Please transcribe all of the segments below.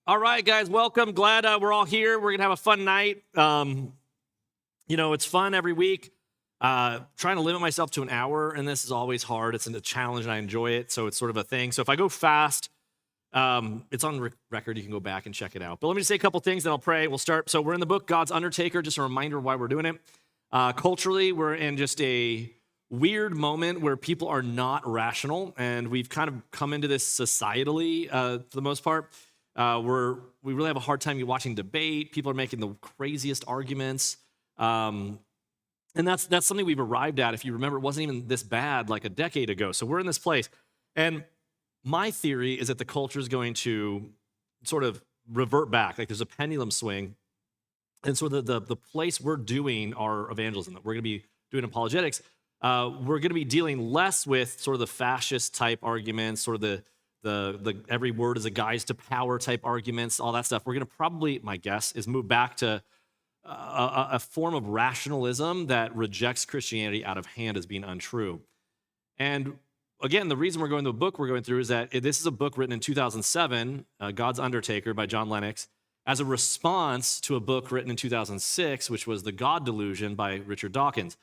All right, guys, welcome. Glad we're all here. We're gonna have a fun night. It's fun every week. Trying to limit myself to an hour, and this is always hard. It's a challenge, and I enjoy it, so it's sort of a thing. So if I go fast, it's on record. You can go back and check it out. But let me just say a couple things, then I'll pray. We'll start. So we're in the book God's Undertaker. Just a reminder why we're doing it. Culturally, we're in just a weird moment where people are not rational, and we've kind of come into this societally for the most part. We really have a hard time watching debate. People are making the craziest arguments. And that's something we've arrived at. If you remember, it wasn't even this bad like a decade ago. So we're in this place. And my theory is that the culture is going to sort of revert back. Like there's a pendulum swing. And so the place we're doing our evangelism, that we're going to be doing apologetics, we're going to be dealing less with sort of the fascist type arguments, sort of the every word is a guise to power type arguments, all that stuff. We're going to probably, my guess, is move back to a form of rationalism that rejects Christianity out of hand as being untrue. And again, the reason we're going to the book we're going through is that this is a book written in 2007, God's Undertaker by John Lennox, as a response to a book written in 2006, which was The God Delusion by Richard Dawkins.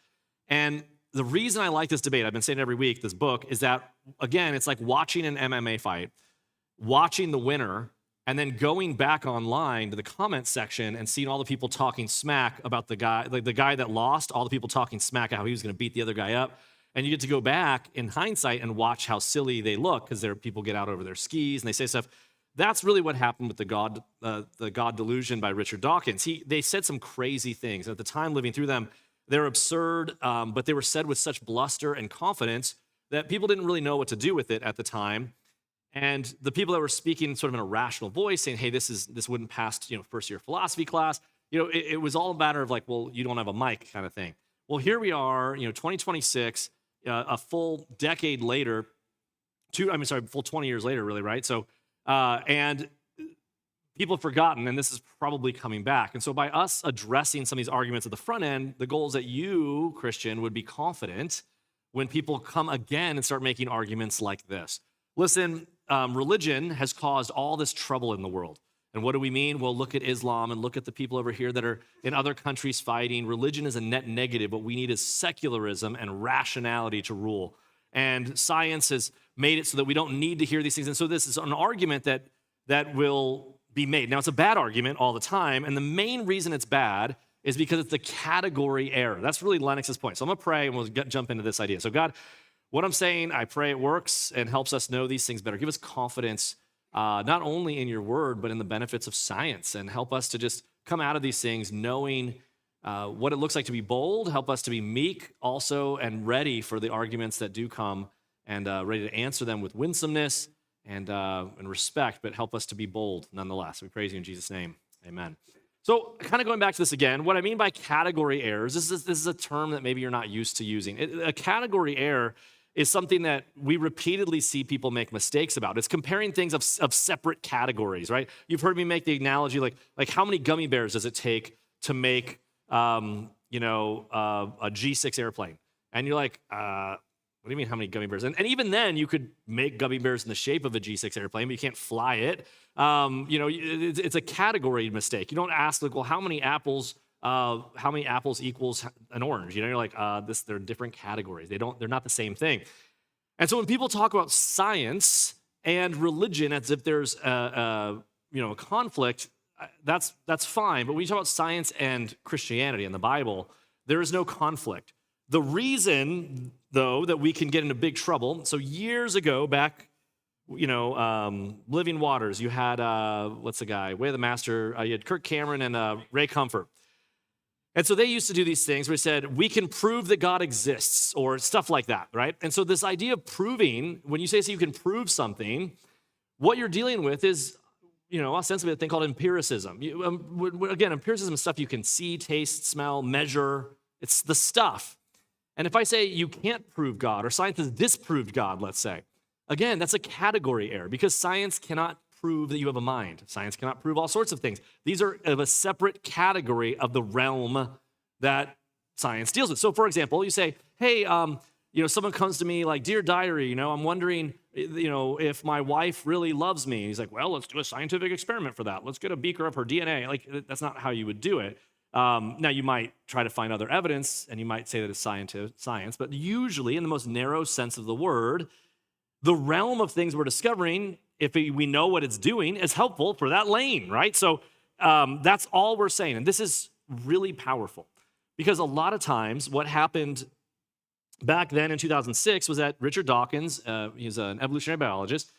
And the reason I like this debate, I've been saying it every week, this book, is that, again, it's like watching an MMA fight, watching the winner, and then going back online to the comments section and seeing all the people talking smack about the guy, like the guy that lost, all the people talking smack how he was going to beat the other guy up. And you get to go back in hindsight and watch how silly they look because people get out over their skis and they say stuff. That's really what happened with the God Delusion by Richard Dawkins. They said some crazy things. At the time, living through them, they're absurd, but they were said with such bluster and confidence that people didn't really know what to do with it at the time. And the people that were speaking sort of in a rational voice, saying, "Hey, this wouldn't pass, first year philosophy class." It was all a matter of like, "Well, you don't have a mic," kind of thing. Well, here we are, 2026, a full decade later, full 20 years later, really, right? So, and people have forgotten, and this is probably coming back. And so by us addressing some of these arguments at the front end, the goal is that you, Christian, would be confident when people come again and start making arguments like this. Listen, religion has caused all this trouble in the world. And what do we mean? Well, look at Islam and look at the people over here that are in other countries fighting. Religion is a net negative. What we need is secularism and rationality to rule. And science has made it so that we don't need to hear these things. And so this is an argument that will be made. Now, it's a bad argument all the time, and the main reason it's bad is because it's the category error. That's really Lennox's point. So I'm going to pray, and we'll jump into this idea. So God, what I'm saying, I pray it works and helps us know these things better. Give us confidence, not only in your word, but in the benefits of science, and help us to just come out of these things knowing what it looks like to be bold, help us to be meek also, and ready for the arguments that do come, and ready to answer them with winsomeness and respect, but help us to be bold nonetheless. We praise you in Jesus' name. Amen. So kind of going back to this again, what I mean by category errors, this is a term that maybe you're not used to using. A category error is something that we repeatedly see people make mistakes about. It's comparing things of separate categories, right? You've heard me make the analogy like how many gummy bears does it take to make a G6 airplane? And you're like, what do you mean, how many gummy bears? And even then, you could make gummy bears in the shape of a G6 airplane, but you can't fly it. It's a category mistake. You don't ask, like, well, how many apples equals an orange? You're like, they're different categories. They're not the same thing. And so when people talk about science and religion as if there's a conflict, that's fine. But when you talk about science and Christianity and the Bible, there is no conflict. The reason, though, that we can get into big trouble, so years ago, back, Living Waters, you had, what's the guy, Way of the Master, you had Kirk Cameron and Ray Comfort. And so they used to do these things where they said, we can prove that God exists, or stuff like that, right? And so this idea of proving, when you say so you can prove something, what you're dealing with is, ostensibly a thing called empiricism. Again, empiricism is stuff you can see, taste, smell, measure. It's the stuff. And if I say you can't prove God, or science has disproved God, let's say, again, that's a category error because science cannot prove that you have a mind. Science cannot prove all sorts of things. These are of a separate category of the realm that science deals with. So, for example, you say, hey, someone comes to me like, "Dear diary, I'm wondering, if my wife really loves me." And he's like, "Well, let's do a scientific experiment for that. Let's get a beaker of her DNA." Like, that's not how you would do it. Now, you might try to find other evidence, and you might say that it's science, but usually, in the most narrow sense of the word, the realm of things we're discovering, if we know what it's doing, is helpful for that lane, right? So that's all we're saying. And this is really powerful because a lot of times what happened back then in 2006 was that Richard Dawkins, he's an evolutionary biologist,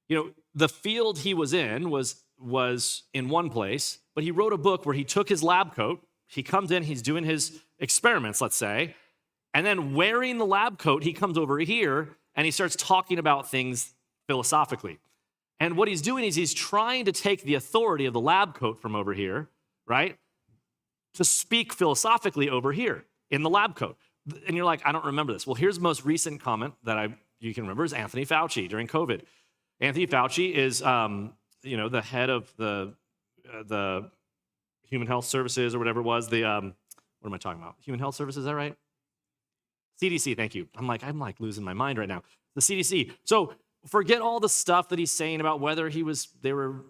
the field he was in was in one place, but he wrote a book where he took his lab coat, he comes in, he's doing his experiments, let's say, and then wearing the lab coat, he comes over here and he starts talking about things philosophically. And what he's doing is he's trying to take the authority of the lab coat from over here, right, to speak philosophically over here in the lab coat. And you're like, I don't remember this. Well, here's the most recent comment that you can remember is Anthony Fauci during COVID. Anthony Fauci is, the head of the Human Health Services or whatever it was. What am I talking about? Human Health Services, is that right? CDC, thank you. I'm like losing my mind right now. The CDC. So forget all the stuff that he's saying about whether they were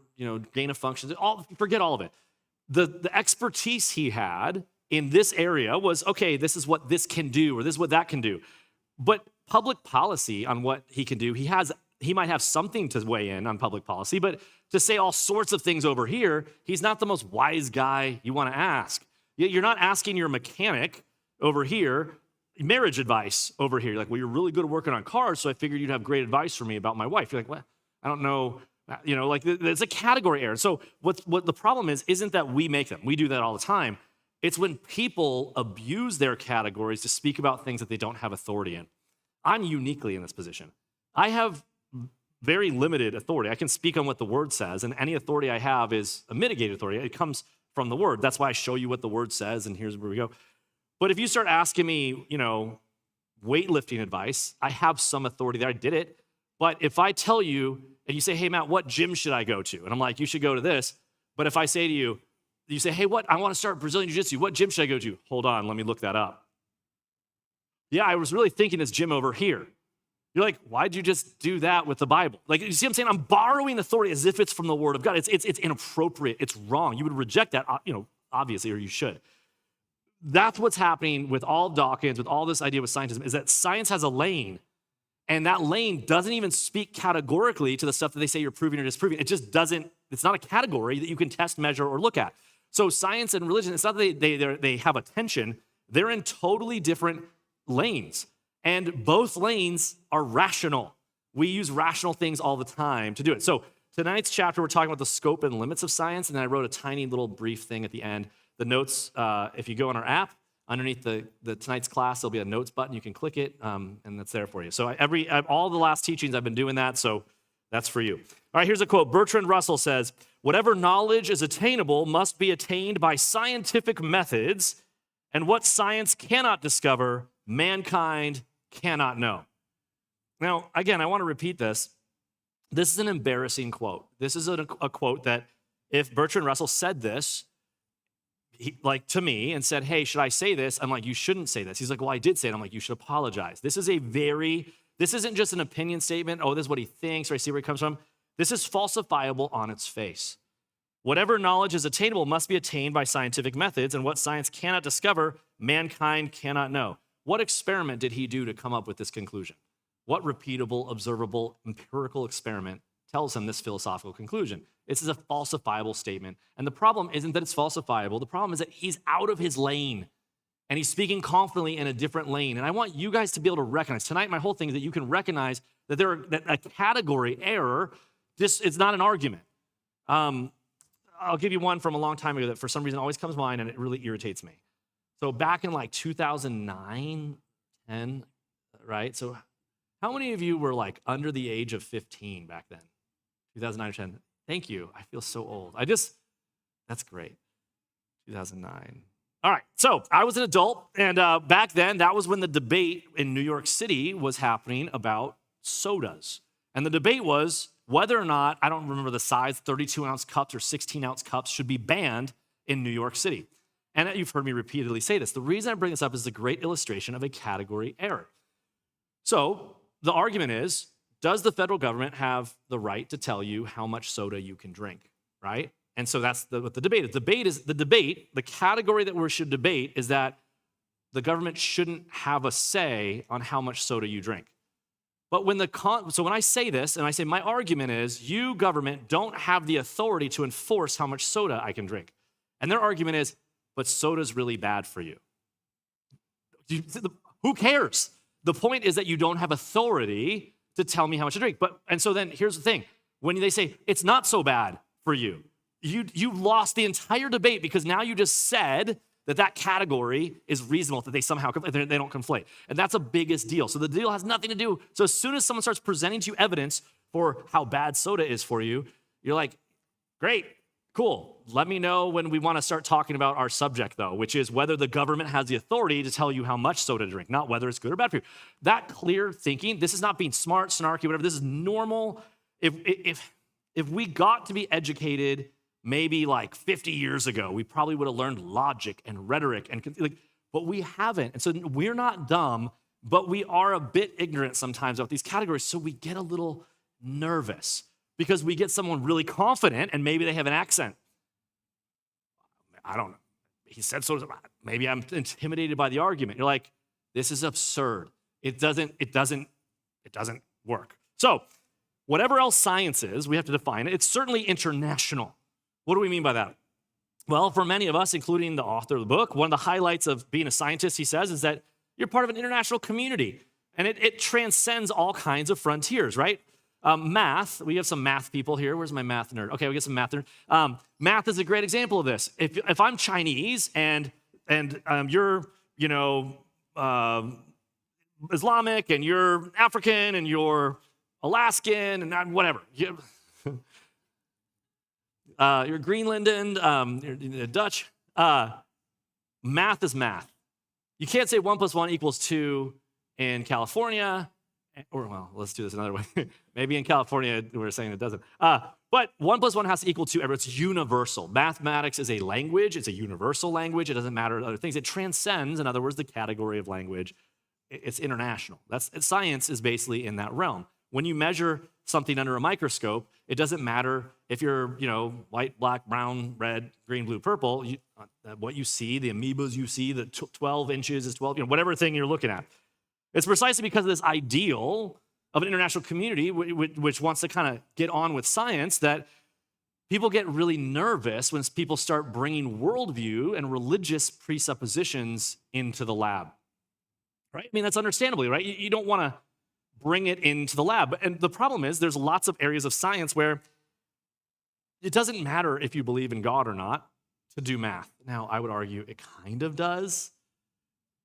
gain of function. Forget all of it. The expertise he had in this area was, okay, this is what this can do, or this is what that can do. But public policy on what he can do, he might have something to weigh in on public policy, but to say all sorts of things over here, he's not the most wise guy you want to ask. You're not asking your mechanic over here marriage advice over here. You're like, well, you're really good at working on cars, so I figured you'd have great advice for me about my wife. You're like, well, I don't know. It's a category error. So what the problem isn't that we make them. We do that all the time. It's when people abuse their categories to speak about things that they don't have authority in. I'm uniquely in this position. I have very limited authority. I can speak on what the word says, and any authority I have is a mitigated authority. It comes from the word. That's why I show you what the word says, and here's where we go. But if you start asking me, weightlifting advice, I have some authority there. I did it. But if I tell you, and you say, hey, Matt, what gym should I go to? And I'm like, you should go to this. But if I say to you, you say, hey, I want to start Brazilian Jiu-Jitsu. What gym should I go to? Hold on, let me look that up. Yeah, I was really thinking this gym over here. You're like, why'd you just do that with the Bible? Like, you see what I'm saying? I'm borrowing authority as if it's from the Word of God. It's inappropriate. It's wrong. You would reject that, obviously, or you should. That's what's happening with all Dawkins, with all this idea with scientism, is that science has a lane, and that lane doesn't even speak categorically to the stuff that they say you're proving or disproving. It just doesn't. It's not a category that you can test, measure, or look at. So science and religion, it's not that they have a tension. They're in totally different lanes, and both lanes are rational. We use rational things all the time to do it. So tonight's chapter, we're talking about the scope and limits of science, and then I wrote a tiny little brief thing at the end. The notes, if you go on our app, underneath the tonight's class, there'll be a notes button. You can click it, and that's there for you. So all the last teachings, I've been doing that, so that's for you. All right, here's a quote. Bertrand Russell says, whatever knowledge is attainable must be attained by scientific methods, and what science cannot discover, mankind cannot know. Now, again, I want to repeat this. This is an embarrassing quote. This is a quote that if Bertrand Russell said this, to me and said, hey, should I say this? I'm like, you shouldn't say this. He's like, well, I did say it. I'm like, you should apologize. This isn't just an opinion statement. Oh, this is what he thinks, or I see where he comes from. This is falsifiable on its face. Whatever knowledge is attainable must be attained by scientific methods, and what science cannot discover, mankind cannot know. What experiment did he do to come up with this conclusion? What repeatable, observable, empirical experiment tells him this philosophical conclusion? This is a falsifiable statement. And the problem isn't that it's falsifiable. The problem is that he's out of his lane, and he's speaking confidently in a different lane. And I want you guys to be able to recognize, tonight my whole thing is that you can recognize that that a category error, it's not an argument. I'll give you one from a long time ago that for some reason always comes to mind, and it really irritates me. So back in 2009, 10, right? So how many of you were under the age of 15 back then? 2009 or 10. Thank you. I feel so old. That's great. 2009. All right. So I was an adult, and back then, that was when the debate in New York City was happening about sodas. And the debate was whether or not, I don't remember the size, 32-ounce cups or 16-ounce cups should be banned in New York City. And you've heard me repeatedly say this. The reason I bring this up is a great illustration of a category error. So the argument is, does the federal government have the right to tell you how much soda you can drink, right? And so that's what the debate is. The category that we should debate is that the government shouldn't have a say on how much soda you drink. But so when I say this, and I say my argument is, you government don't have the authority to enforce how much soda I can drink. And their argument is, but soda's really bad for you. Who cares? The point is that you don't have authority to tell me how much to drink. And so then here's the thing. When they say it's not so bad for you, you lost the entire debate because now you just said that category is reasonable, that they somehow, they don't conflate. And that's a biggest deal. So the deal has nothing to do. So as soon as someone starts presenting to you evidence for how bad soda is for you, you're like, great, cool. Let me know when we want to start talking about our subject, though, which is whether the government has the authority to tell you how much soda to drink, not whether it's good or bad for you. That clear thinking, this is not being smart, snarky, whatever. This is normal. If we got to be educated maybe like 50 years ago, we probably would have learned logic and rhetoric, but we haven't. And so we're not dumb, but we are a bit ignorant sometimes about these categories. So we get a little nervous because we get someone really confident and maybe they have an accent. I don't know. He said so. Maybe I'm intimidated by the argument. You're like, this is absurd. It doesn't work. So whatever else science is, we have to define it. It's certainly international. What do we mean by that? Well, for many of us, including the author of the book, one of the highlights of being a scientist, he says, is that you're part of an international community. And it transcends all kinds of frontiers, right? Math, we have some math people here. Where's my math nerd? Okay, we get some math nerd. Math is a great example of this. If I'm Chinese and you're, Islamic and you're African and you're Alaskan and whatever. You're Greenlandan, you're Dutch. Math is math. You can't say 1 + 1 = 2 in California, or well, let's do this another way. Maybe in California we're saying it doesn't. But 1 + 1 has to equal 2 everywhere. It's universal. Mathematics is a language. It's a universal language. It doesn't matter other things. It transcends, in other words, the category of language. It's international. Science is basically in that realm. When you measure something under a microscope, it doesn't matter if you're, white, black, brown, red, green, blue, purple. What you see, the amoebas you see, the 12 inches is 12, whatever thing you're looking at. It's precisely because of this ideal of an international community, which wants to kind of get on with science, that people get really nervous when people start bringing worldview and religious presuppositions into the lab. Right? I mean, that's understandably, right? You don't want to bring it into the lab. And the problem is there's lots of areas of science where it doesn't matter if you believe in God or not to do math. Now, I would argue it kind of does.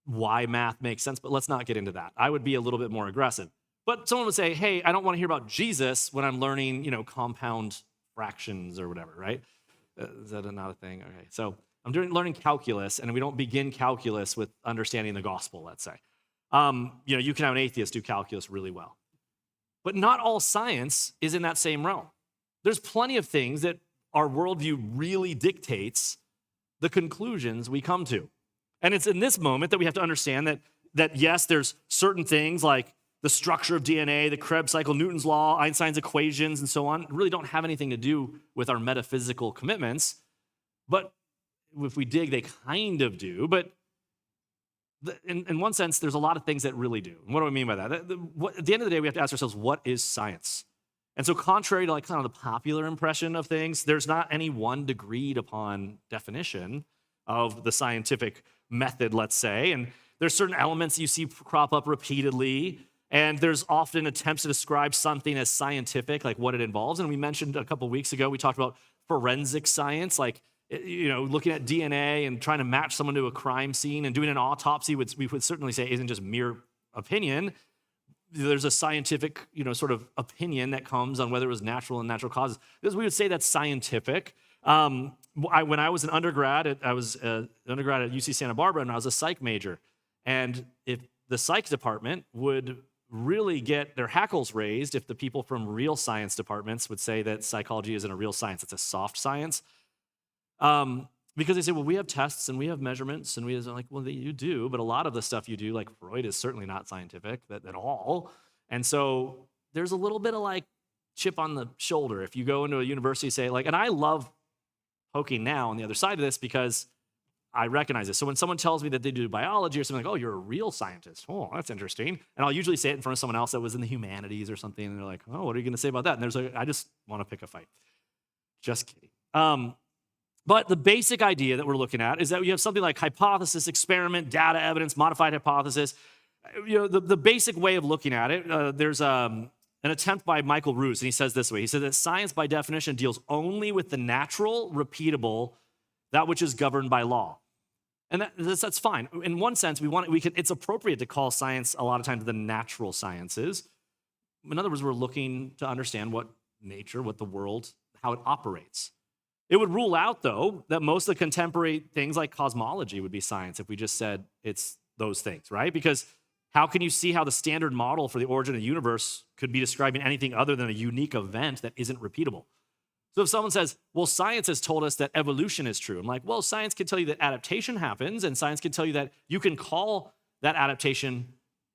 Why math makes sense, but let's not get into that. I would be a little bit more aggressive. But someone would say, hey, I don't want to hear about Jesus when I'm learning, compound fractions or whatever, right? Is that not a thing? Okay, so I'm learning calculus, and we don't begin calculus with understanding the gospel, let's say. You can have an atheist do calculus really well. But not all science is in that same realm. There's plenty of things that our worldview really dictates the conclusions we come to. And it's in this moment that we have to understand that yes, there's certain things like the structure of DNA, the Krebs cycle, Newton's law, Einstein's equations, and so on, really don't have anything to do with our metaphysical commitments. But if we dig, they kind of do. But in one sense, there's a lot of things that really do. And what do I mean by that? At the end of the day, we have to ask ourselves, what is science? And so contrary to kind of the popular impression of things, there's not any one agreed upon definition of the scientific method, let's say. And there's certain elements you see crop up repeatedly. And there's often attempts to describe something as scientific, like what it involves. And we mentioned a couple weeks ago, we talked about forensic science, like looking at DNA and trying to match someone to a crime scene and doing an autopsy, which we would certainly say isn't just mere opinion. There's a scientific, sort of opinion that comes on whether it was natural and natural causes. Because we would say that's scientific. When I was an undergrad, I was an undergrad at UC Santa Barbara, and I was a psych major. And if the psych department would really get their hackles raised if the people from real science departments would say that psychology isn't a real science, it's a soft science. Because they say, well, we have tests and we have measurements, and we are like, well, you do, but a lot of the stuff you do, like Freud, is certainly not scientific at all. And so there's a little bit of like chip on the shoulder. If you go into a university, say like, and I love poking now on the other side of this because I recognize this. So when someone tells me that they do biology or something like, oh, you're a real scientist. Oh, that's interesting. And I'll usually say it in front of someone else that was in the humanities or something. And they're like, oh, what are you going to say about that? And there's I just want to pick a fight. Just kidding. But the basic idea that we're looking at is that you have something like hypothesis, experiment, data, evidence, modified hypothesis. The basic way of looking at it, there's an attempt by Michael Ruse, and he says this way. He says that science, by definition, deals only with the natural, repeatable, that which is governed by law. And that's fine. In one sense, it's appropriate to call science a lot of times the natural sciences. In other words, we're looking to understand what nature, what the world, how it operates. It would rule out, though, that most of the contemporary things like cosmology would be science if we just said it's those things, right? Because how can you see how the standard model for the origin of the universe could be describing anything other than a unique event that isn't repeatable? So if someone says, well, science has told us that evolution is true, I'm like, well, science can tell you that adaptation happens, and science can tell you that you can call that adaptation,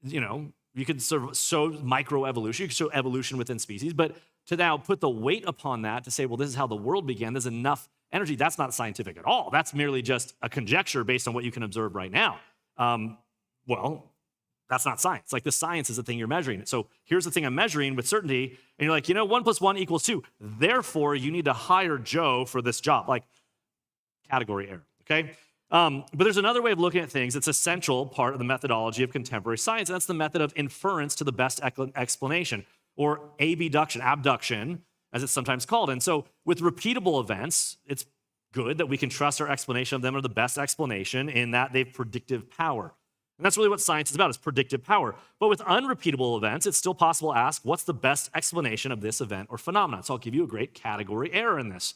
you can sort of show microevolution, you can show evolution within species, but to now put the weight upon that to say, well, this is how the world began, there's enough energy, that's not scientific at all. That's merely just a conjecture based on what you can observe right now. Well, that's not science. Like the science is the thing you're measuring. So here's the thing I'm measuring with certainty, and you're like, 1 + 1 = 2. Therefore, you need to hire Joe for this job. Like category error, okay? But there's another way of looking at things. It's a central part of the methodology of contemporary science, and that's the method of inference to the best explanation, or abduction, as it's sometimes called. And so with repeatable events, it's good that we can trust our explanation of them are the best explanation in that they have predictive power. And that's really what science is about, is predictive power. But with unrepeatable events, it's still possible to ask, what's the best explanation of this event or phenomenon? So I'll give you a great category error in this.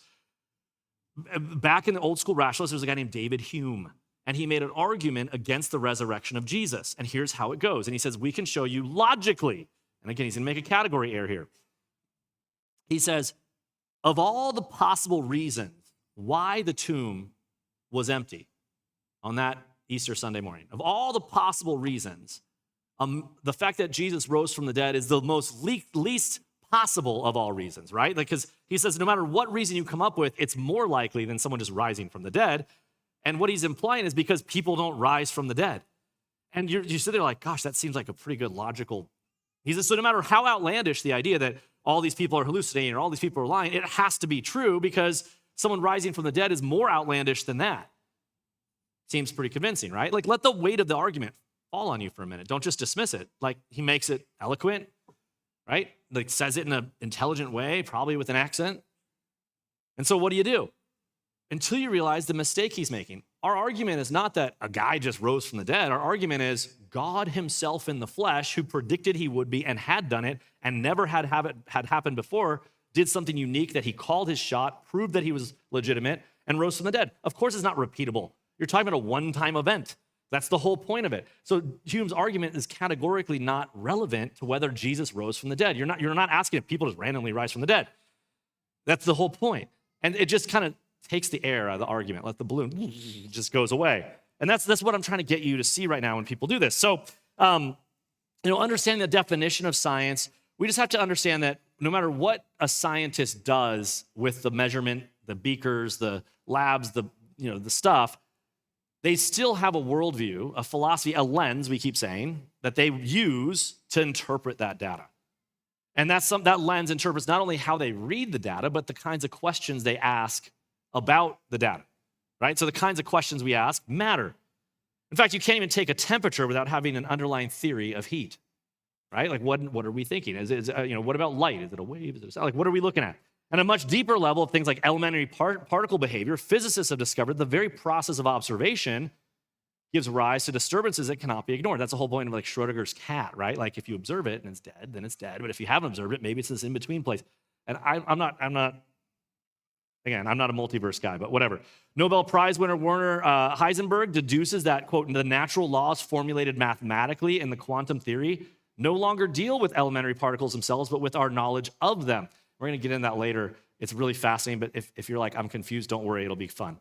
Back in the old school rationalists, there was a guy named David Hume, and he made an argument against the resurrection of Jesus. And here's how it goes. And he says, we can show you logically, and again, he's going to make a category error here. He says, of all the possible reasons why the tomb was empty on that Easter Sunday morning, of all the possible reasons, the fact that Jesus rose from the dead is the most least possible of all reasons, right? Because he says no matter what reason you come up with, it's more likely than someone just rising from the dead. And what he's implying is because people don't rise from the dead. And you sit there like, gosh, that seems like a pretty good logical. He says, so no matter how outlandish the idea that all these people are hallucinating or all these people are lying, it has to be true because someone rising from the dead is more outlandish than that. Seems pretty convincing, right? Like, let the weight of the argument fall on you for a minute. Don't just dismiss it. Like, he makes it eloquent, right? Like, says it in an intelligent way, probably with an accent. And so what do? Until you realize the mistake he's making. Our argument is not that a guy just rose from the dead. Our argument is God himself in the flesh, who predicted he would be and had done it and never had happened before, did something unique that he called his shot, proved that he was legitimate, and rose from the dead. Of course, it's not repeatable. You're talking about a one-time event. That's the whole point of it. So Hume's argument is categorically not relevant to whether Jesus rose from the dead. You're not asking if people just randomly rise from the dead. That's the whole point. And it just kind of takes the air out of the argument. Let the balloon just goes away. And that's what I'm trying to get you to see right now when people do this. So, understanding the definition of science, we just have to understand that no matter what a scientist does with the measurement, the beakers, the labs, the stuff, they still have a worldview, a philosophy, a lens, we keep saying, that they use to interpret that data. And that lens interprets not only how they read the data, but the kinds of questions they ask about the data, right? So the kinds of questions we ask matter. In fact, you can't even take a temperature without having an underlying theory of heat, right? Like, what are we thinking? What about light? Is it a wave? Is it a sound? Like, what are we looking at? At a much deeper level of things like elementary particle behavior, physicists have discovered the very process of observation gives rise to disturbances that cannot be ignored. That's the whole point of like Schrodinger's cat, right? Like if you observe it and it's dead, then it's dead. But if you haven't observed it, maybe it's this in-between place. And I'm not a multiverse guy, but whatever. Nobel Prize winner Werner Heisenberg deduces that, quote, the natural laws formulated mathematically in the quantum theory no longer deal with elementary particles themselves, but with our knowledge of them. We're going to get into that later. It's really fascinating, but if you're like, I'm confused, don't worry, it'll be fun.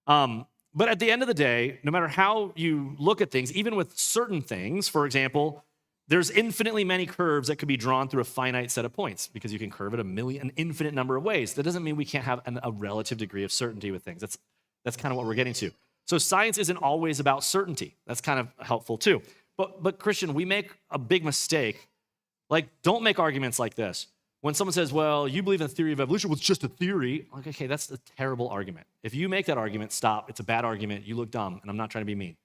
But at the end of the day, no matter how you look at things, even with certain things, for example, there's infinitely many curves that could be drawn through a finite set of points because you can curve it an infinite number of ways. That doesn't mean we can't have a relative degree of certainty with things. That's kind of what we're getting to. So science isn't always about certainty. That's kind of helpful too. But Christian, we make a big mistake. Like, don't make arguments like this. When someone says, well, you believe in the theory of evolution, well, it's just a theory. Like, okay, that's a terrible argument. If you make that argument, stop. It's a bad argument. You look dumb, and I'm not trying to be mean.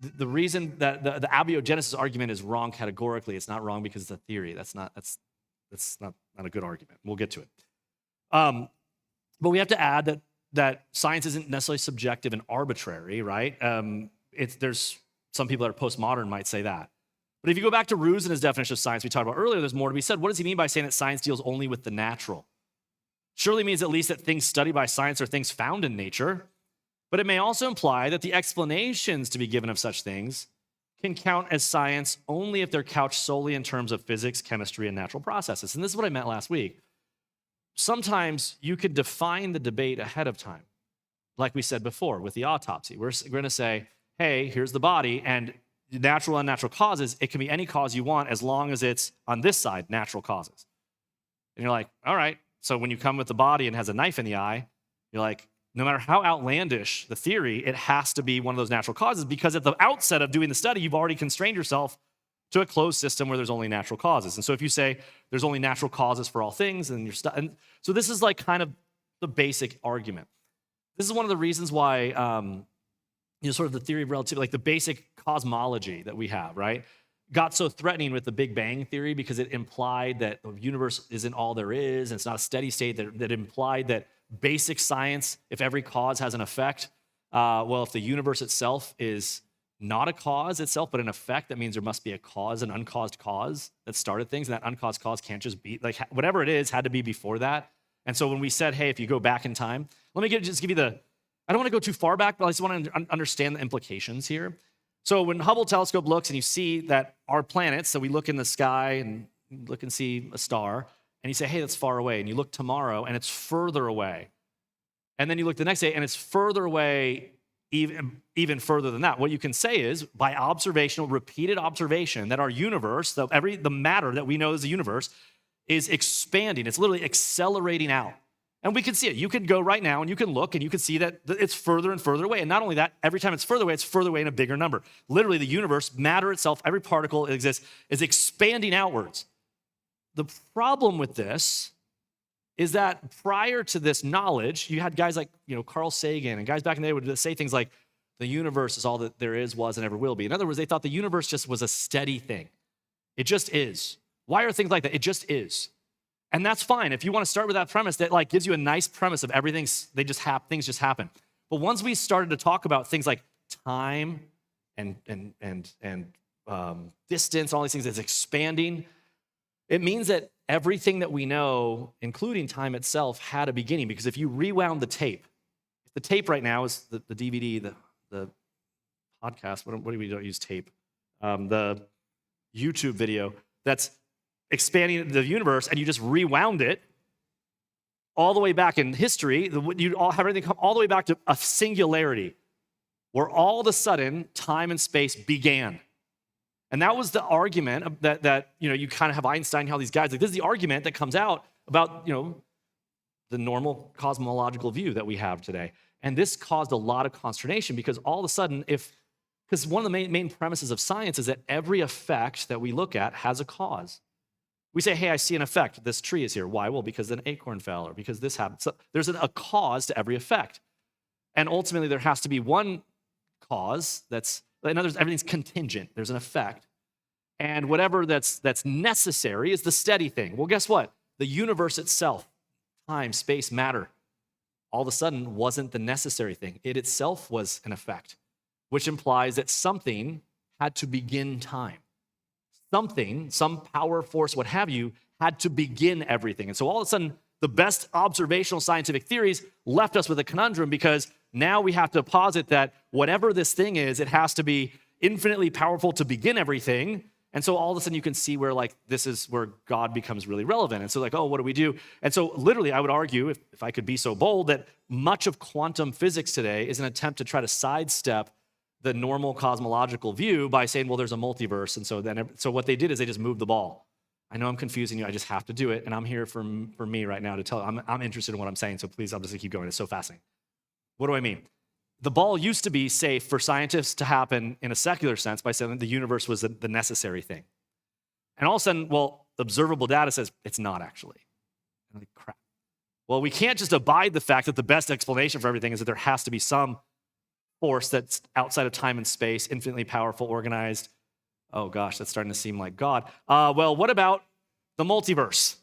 The reason that the abiogenesis argument is wrong categorically, it's not wrong because it's a theory. That's not a good argument. We'll get to it. But we have to add that science isn't necessarily subjective and arbitrary, right? There's some people that are postmodern might say that. But if you go back to Roos and his definition of science we talked about earlier, there's more to be said. What does he mean by saying that science deals only with the natural? Surely means at least that things studied by science are things found in nature. But it may also imply that the explanations to be given of such things can count as science only if they're couched solely in terms of physics, chemistry, and natural processes. And this is what I meant last week. Sometimes you could define the debate ahead of time. Like we said before with the autopsy. We're going to say, hey, here's the body, and natural and unnatural causes, it can be any cause you want as long as it's on this side, natural causes. And you're like, all right. So when you come with the body and has a knife in the eye, you're like, no matter how outlandish the theory, it has to be one of those natural causes because at the outset of doing the study, you've already constrained yourself to a closed system where there's only natural causes. And so if you say there's only natural causes for all things, then and so this is like kind of the basic argument. This is one of the reasons why, sort of the theory of relativity, like the basic cosmology that we have, right, got so threatening with the Big Bang theory because it implied that the universe isn't all there is, and it's not a steady state, that implied that basic science, if every cause has an effect, well, if the universe itself is not a cause itself, but an effect, that means there must be a cause, an uncaused cause that started things, and that uncaused cause can't just be, like, whatever it is had to be before that. And so when we said, hey, if you go back in time, let me just give you I don't want to go too far back, but I just want to understand the implications here. So when Hubble telescope looks and you see that our planets, so we look in the sky and look and see a star, and you say, hey, that's far away. And you look tomorrow and it's further away. And then you look the next day and it's further away, even further than that. What you can say is, by repeated observation, that our universe, the matter that we know as the universe, is expanding. It's literally accelerating out. And we can see it. You can go right now and you can look and you can see that it's further and further away. And not only that, every time it's further away in a bigger number. Literally, the universe, matter itself, every particle that exists, is expanding outwards. The problem with this is that prior to this knowledge, you had guys like Carl Sagan and guys back in the day would say things like, the universe is all that there is, was, and ever will be. In other words, they thought the universe just was a steady thing. It just is. Why are things like that? It just is. And that's fine. If you want to start with that premise, that like gives you a nice premise of everything, things just happen. But once we started to talk about things like time and distance, all these things that's expanding, it means that everything that we know, including time itself, had a beginning. Because if you rewound the tape, if the tape right now is the DVD, the podcast, what do we don't use tape? The YouTube video that's expanding the universe, and you just rewound it all the way back in history, you'd all have everything come all the way back to a singularity where all of a sudden time and space began. And that was the argument that you kind of have Einstein, how these guys, like, this is the argument that comes out about the normal cosmological view that we have today. And this caused a lot of consternation because all of a sudden, because one of the main premises of science is that every effect that we look at has a cause. We say, hey, I see an effect. This tree is here. Why? Well, because an acorn fell or because this happened. So there's a cause to every effect. And ultimately, there has to be one cause in other words, everything's contingent. There's an effect. And whatever that's necessary is the steady thing. Well, guess what? The universe itself, time, space, matter, all of a sudden wasn't the necessary thing. It itself was an effect, which implies that something had to begin time. Something, some power, force, what have you, had to begin everything. And so all of a sudden, the best observational scientific theories left us with a conundrum because now we have to posit that whatever this thing is, it has to be infinitely powerful to begin everything. And so all of a sudden you can see where like this is where God becomes really relevant. And so like, oh, what do we do? And so literally I would argue, if I could be so bold, that much of quantum physics today is an attempt to try to sidestep the normal cosmological view by saying, well, there's a multiverse. And so what they did is they just moved the ball. I know I'm confusing you. I just have to do it. And I'm here for me right now to tell you. I'm interested in what I'm saying. So please, I'll just keep going. It's so fascinating. What do I mean? The ball used to be safe for scientists to happen in a secular sense by saying that the universe was the necessary thing. And all of a sudden, well, observable data says it's not actually. I'm like, crap. Well, we can't just abide the fact that the best explanation for everything is that there has to be some force that's outside of time and space, infinitely powerful, organized. Oh gosh, that's starting to seem like God. Well, what about the multiverse?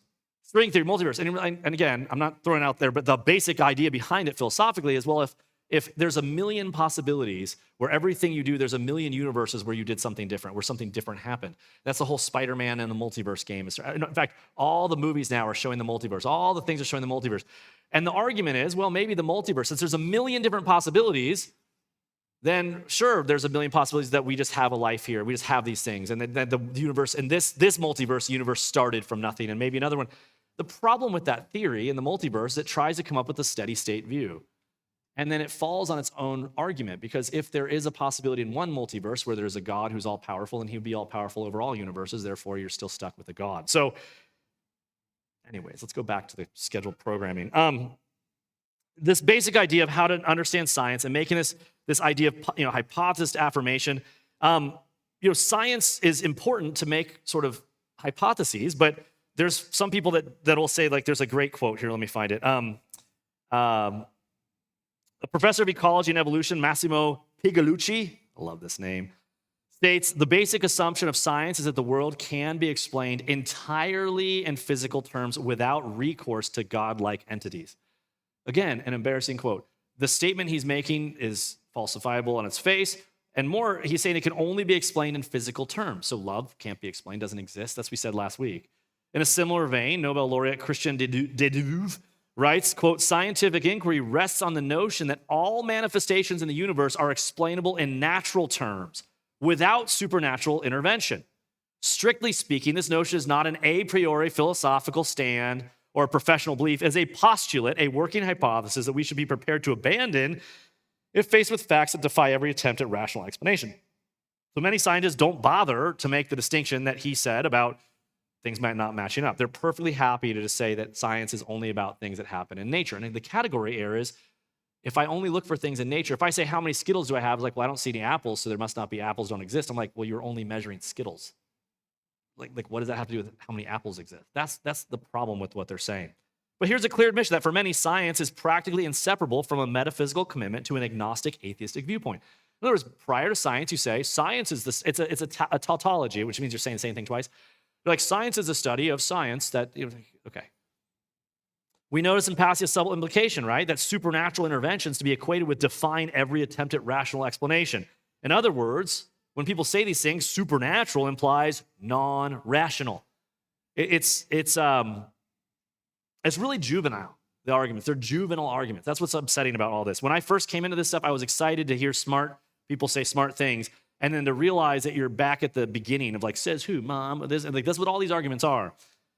String theory, multiverse. And again, I'm not throwing it out there, but the basic idea behind it philosophically is, well, if there's a million possibilities where everything you do, there's a million universes where you did something different, where something different happened. That's the whole Spider-Man and the multiverse game. In fact, all the movies now are showing the multiverse. All the things are showing the multiverse. And the argument is, well, maybe the multiverse, since there's a million different possibilities, then sure, there's a million possibilities that we just have a life here. We just have these things. And then the universe, and this multiverse universe started from nothing, and maybe another one. The problem with that theory in the multiverse is it tries to come up with a steady state view. And then it falls on its own argument, because if there is a possibility in one multiverse where there's a God who's all powerful, and he would be all powerful over all universes, therefore you're still stuck with a God. So anyways, let's go back to the scheduled programming. This basic idea of how to understand science and making this idea of hypothesis to affirmation. Science is important to make sort of hypotheses, but there's some people that will say, like, there's a great quote here. Let me find it. A professor of ecology and evolution, Massimo Pigalucci, I love this name, states, the basic assumption of science is that the world can be explained entirely in physical terms without recourse to godlike entities. Again, an embarrassing quote. The statement he's making is falsifiable on its face, and more, he's saying it can only be explained in physical terms. So love can't be explained, doesn't exist. That's what we said last week. In a similar vein, Nobel laureate Christian Deduve writes, quote, scientific inquiry rests on the notion that all manifestations in the universe are explainable in natural terms without supernatural intervention. Strictly speaking, this notion is not an a priori philosophical stand or a professional belief. As a postulate, a working hypothesis that we should be prepared to abandon if faced with facts that defy every attempt at rational explanation. So many scientists don't bother to make the distinction that he said about things might not matching up. They're perfectly happy to just say that science is only about things that happen in nature. And the category error is, if I only look for things in nature, if I say, how many Skittles do I have? It's like, well, I don't see any apples, so there must not be apples don't exist. I'm like, well, you're only measuring Skittles. Like, what does that have to do with how many apples exist? That's the problem with what they're saying. But here's a clear admission that for many, science is practically inseparable from a metaphysical commitment to an agnostic, atheistic viewpoint. In other words, prior to science, you say, science is this, it's a tautology, which means you're saying the same thing twice. Like, science is a study of science that, okay. We notice in passing a subtle implication, right? That supernatural interventions to be equated with define every attempt at rational explanation. In other words, when people say these things, supernatural implies non-rational. It's really juvenile, the arguments. They're juvenile arguments. That's what's upsetting about all this. When I first came into this stuff, I was excited to hear smart people say smart things, and then to realize that you're back at the beginning of, like, says who, mom, this, and like, that's what all these arguments are.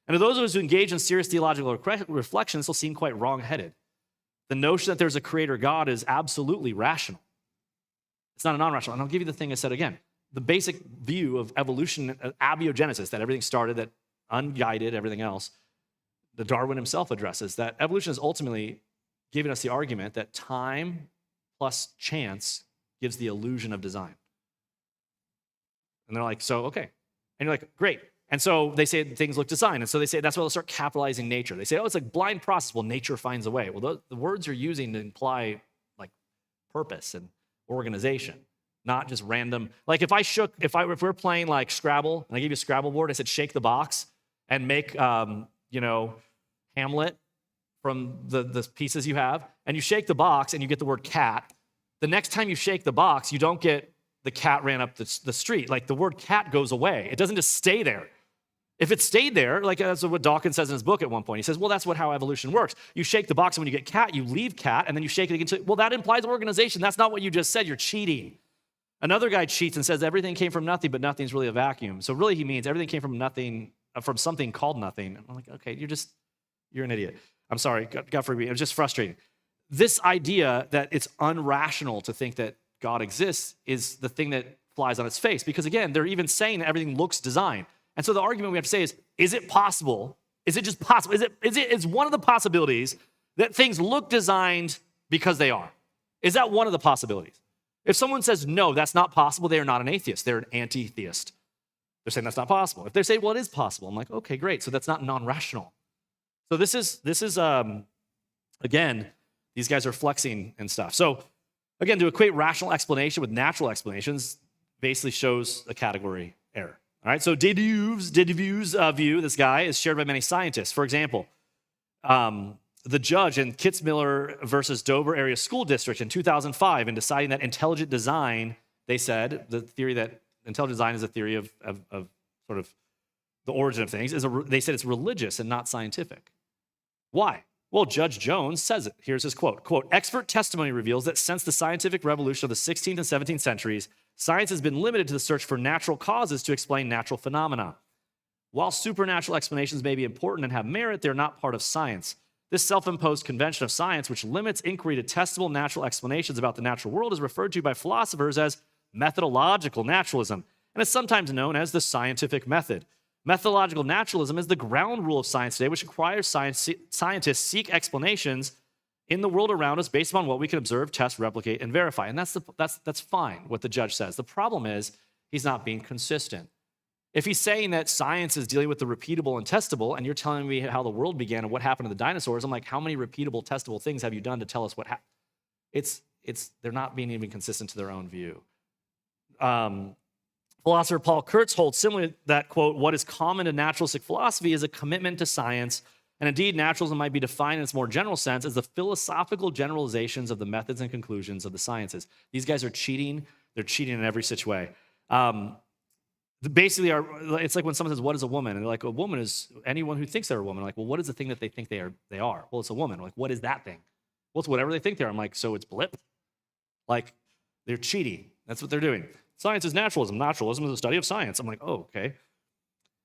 And to those of us who engage in serious theological reflection, this will seem quite wrong-headed. The notion that there's a creator God is absolutely rational. It's not a non-rational. And I'll give you the thing I said again. The basic view of evolution, abiogenesis, that everything started, that unguided, everything else, the Darwin himself addresses, that evolution is ultimately giving us the argument that time plus chance gives the illusion of design. And they're like, so, okay. And you're like, great. And so they say things look designed. And so they say that's why they'll start capitalizing nature. They say, oh, it's like blind process. Well, nature finds a way. Well, the words you're using to imply, like, purpose and organization, not just random. Like, if we're playing, like, Scrabble, and I gave you a Scrabble board, I said, shake the box and make, Hamlet from the pieces you have, and you shake the box and you get the word cat. The next time you shake the box, you don't get the cat ran up the street. Like, the word cat goes away. It doesn't just stay there. If it stayed there, like that's what Dawkins says in his book at one point. He says, well, that's how evolution works. You shake the box, and when you get cat, you leave cat, and then you shake it again. Well, that implies organization. That's not what you just said. You're cheating. Another guy cheats and says everything came from nothing, but nothing's really a vacuum. So really he means everything came from nothing, from something called nothing. I'm like, okay, you're an idiot. I'm sorry, God forgive me. It was just frustrating. This idea that it's unrational to think that God exists is the thing that flies on its face. Because again, they're even saying that everything looks designed. And so the argument we have to say is it possible? Is it just possible? Is one of the possibilities that things look designed because they are? Is that one of the possibilities? If someone says, no, that's not possible, they are not an atheist. They're an anti-theist. They're saying that's not possible. If they say, well, it is possible, I'm like, okay, great. So that's not non-rational. So this is again, these guys are flexing and stuff. So again, to equate rational explanation with natural explanations basically shows a category error. All right, so Didieu's view, this guy, is shared by many scientists. For example, the judge in Kitzmiller versus Dover Area School District in 2005, in deciding that intelligent design, they said, the theory that intelligent design is a theory of sort of the origin of things, they said it's religious and not scientific. Why? Well, Judge Jones says it. Here's his quote. Quote, expert testimony reveals that since the scientific revolution of the 16th and 17th centuries, science has been limited to the search for natural causes to explain natural phenomena. While supernatural explanations may be important and have merit, they're not part of science. This self-imposed convention of science, which limits inquiry to testable natural explanations about the natural world, is referred to by philosophers as methodological naturalism, and is sometimes known as the scientific method. Methodological naturalism is the ground rule of science today, which requires scientists seek explanations in the world around us based upon what we can observe, test, replicate, and verify. And that's fine, what the judge says. The problem is he's not being consistent. If he's saying that science is dealing with the repeatable and testable, and you're telling me how the world began and what happened to the dinosaurs, I'm like, how many repeatable, testable things have you done to tell us what happened? They're not being even consistent to their own view. Philosopher Paul Kurtz holds similarly that, quote, what is common to naturalistic philosophy is a commitment to science, and indeed naturalism might be defined in its more general sense as the philosophical generalizations of the methods and conclusions of the sciences. These guys are cheating. They're cheating in every such way. Basically, it's like when someone says, what is a woman? And they're like, a woman is anyone who thinks they're a woman. I'm like, well, what is the thing that they think they are? Well, it's a woman. I'm like, what is that thing? Well, it's whatever they think they are. I'm like, so it's blip? Like, they're cheating. That's what they're doing. Science is naturalism. Naturalism is the study of science. I'm like, oh, okay.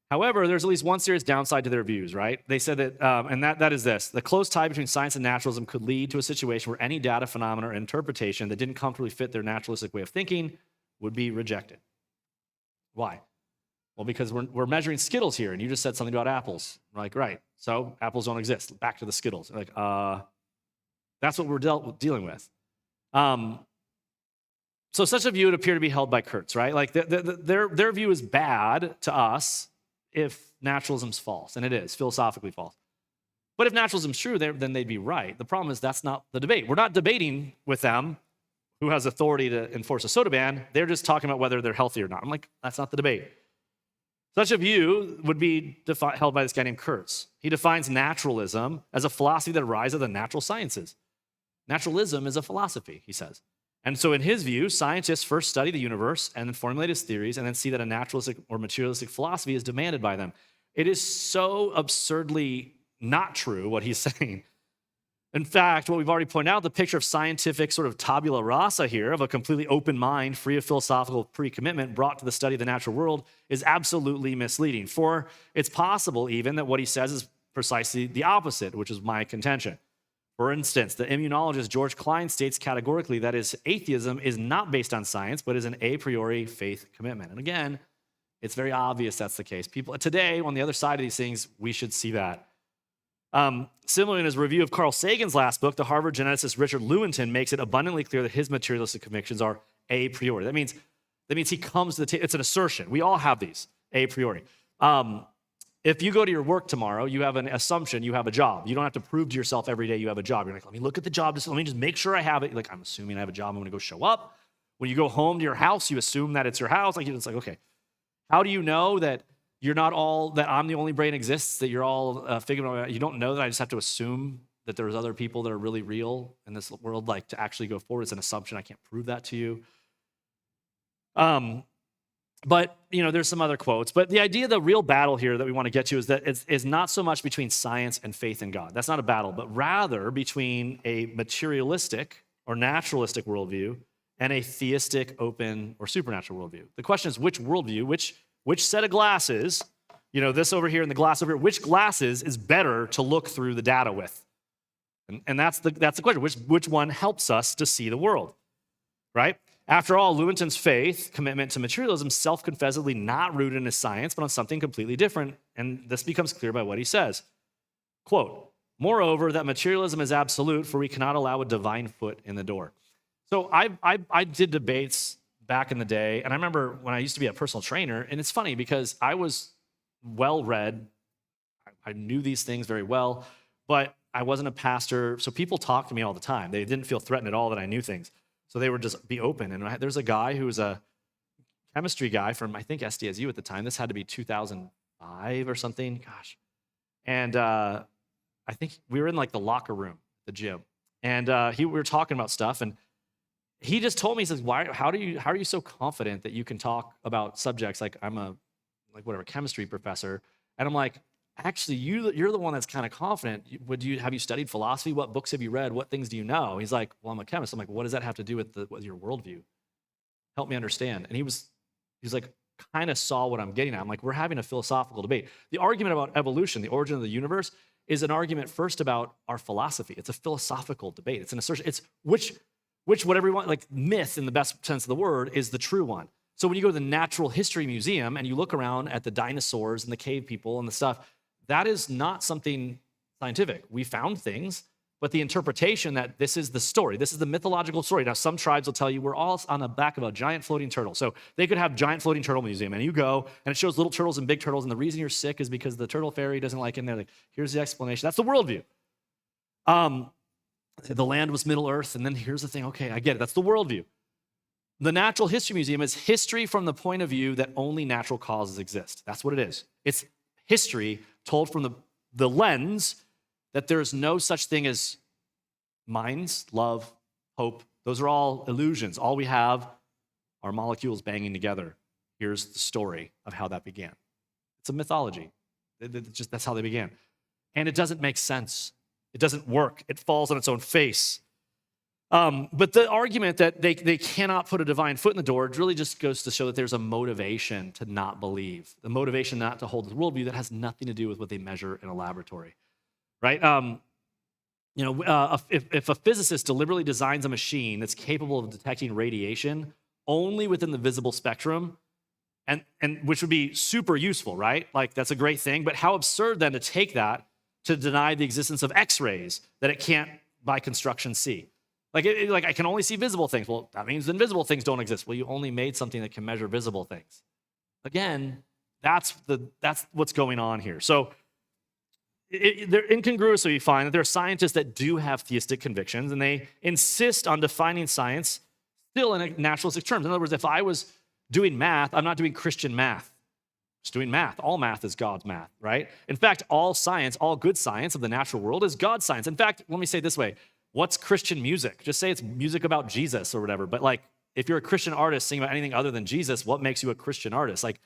However, there's at least one serious downside to their views, right? They said that, and that is this: the close tie between science and naturalism could lead to a situation where any data, phenomena, or interpretation that didn't comfortably fit their naturalistic way of thinking would be rejected. Why? Well, because we're measuring Skittles here, and you just said something about apples. We're like, right, so apples don't exist. Back to the Skittles. They're like, that's what we're dealing with. So such a view would appear to be held by Kurtz, right? Like their view is bad to us if naturalism's false, and it is philosophically false. But if naturalism's true, then they'd be right. The problem is that's not the debate. We're not debating with them who has authority to enforce a soda ban. They're just talking about whether they're healthy or not. I'm like, that's not the debate. Such a view would be held by this guy named Kurtz. He defines naturalism as a philosophy that arises of the natural sciences. Naturalism is a philosophy, he says. And so in his view, scientists first study the universe and then formulate his theories and then see that a naturalistic or materialistic philosophy is demanded by them. It is so absurdly not true what he's saying. In fact, what we've already pointed out, the picture of scientific sort of tabula rasa here, of a completely open mind, free of philosophical pre-commitment brought to the study of the natural world, is absolutely misleading. For it's possible even that what he says is precisely the opposite, which is my contention. For instance, the immunologist George Klein states categorically that his atheism is not based on science, but is an a priori faith commitment. And again, it's very obvious that's the case. People today, on the other side of these things, we should see that. Similarly, in his review of Carl Sagan's last book, the Harvard geneticist Richard Lewontin makes it abundantly clear that his materialistic convictions are a priori. That means he comes to the table. It's an assertion. We all have these a priori. If you go to your work tomorrow, you have an assumption you have a job. You don't have to prove to yourself every day you have a job. You're like, let me look at the job. Let me just make sure I have it. Like, I'm assuming I have a job. I'm going to go show up. When you go home to your house, you assume that it's your house. Like, it's like, okay, how do you know that you're not all, that I'm the only brain exists, that you're all figuring out? You don't know that I just have to assume that there's other people that are really real in this world, like to actually go forward. It's an assumption. I can't prove that to you. But, there's some other quotes. But the idea, the real battle here that we want to get to is that it's not so much between science and faith in God. That's not a battle, but rather between a materialistic or naturalistic worldview and a theistic, open, or supernatural worldview. The question is which worldview, which set of glasses, this over here and the glass over here, which glasses is better to look through the data with? And that's the question. Which one helps us to see the world, right? After all, Lewontin's faith, commitment to materialism, self-confessedly not rooted in his science, but on something completely different. And this becomes clear by what he says. Quote, moreover, that materialism is absolute, for we cannot allow a divine foot in the door. So I did debates back in the day, and I remember when I used to be a personal trainer, and it's funny because I was well-read. I knew these things very well, but I wasn't a pastor, so people talked to me all the time. They didn't feel threatened at all that I knew things. So they would just be open. And there's a guy who was a chemistry guy from, I think, SDSU at the time. This had to be 2005 or something. Gosh. And I think we were in like the locker room, the gym. And we were talking about stuff. And he just told me, he says, how are you so confident that you can talk about subjects like I'm a chemistry professor? And I'm like, actually, you're the one that's kind of confident. Have you studied philosophy? What books have you read? What things do you know? He's like, well, I'm a chemist. I'm like, what does that have to do with your worldview? Help me understand. And he's like, kind of saw what I'm getting at. I'm like, we're having a philosophical debate. The argument about evolution, the origin of the universe, is an argument first about our philosophy. It's a philosophical debate. It's an assertion. It's which whatever you want, like myth in the best sense of the word, is the true one. So when you go to the Natural History Museum and you look around at the dinosaurs and the cave people and the stuff, that is not something scientific. We found things, but the interpretation that this is the story, this is the mythological story. Now, some tribes will tell you we're all on the back of a giant floating turtle. So they could have giant floating turtle museum, and you go, and it shows little turtles and big turtles, and the reason you're sick is because the turtle fairy doesn't like in there. Like, here's the explanation. That's the worldview. The land was Middle Earth, and then here's the thing. Okay, I get it. That's the worldview. The Natural History Museum is history from the point of view that only natural causes exist. That's what it is. It's history told from the lens that there's no such thing as minds, love, hope. Those are all illusions. All we have are molecules banging together. Here's the story of how that began. It's a mythology. That's how they began. And it doesn't make sense. It doesn't work. It falls on its own face. But the argument that they cannot put a divine foot in the door really just goes to show that there's a motivation to not believe, the motivation not to hold the worldview that has nothing to do with what they measure in a laboratory, right? If a physicist deliberately designs a machine that's capable of detecting radiation only within the visible spectrum, and which would be super useful, right? Like, that's a great thing. But how absurd then to take that to deny the existence of X-rays that it can't, by construction, see. Like I can only see visible things. Well, that means invisible things don't exist. Well, you only made something that can measure visible things. Again, that's what's going on here. So they're incongruous. So you find that there are scientists that do have theistic convictions, and they insist on defining science still in naturalistic terms. In other words, if I was doing math, I'm not doing Christian math. I'm just doing math. All math is God's math, right? In fact, all science, all good science of the natural world is God's science. In fact, let me say it this way. What's Christian music? Just say it's music about Jesus or whatever. But like, if you're a Christian artist singing about anything other than Jesus, what makes you a Christian artist? Like,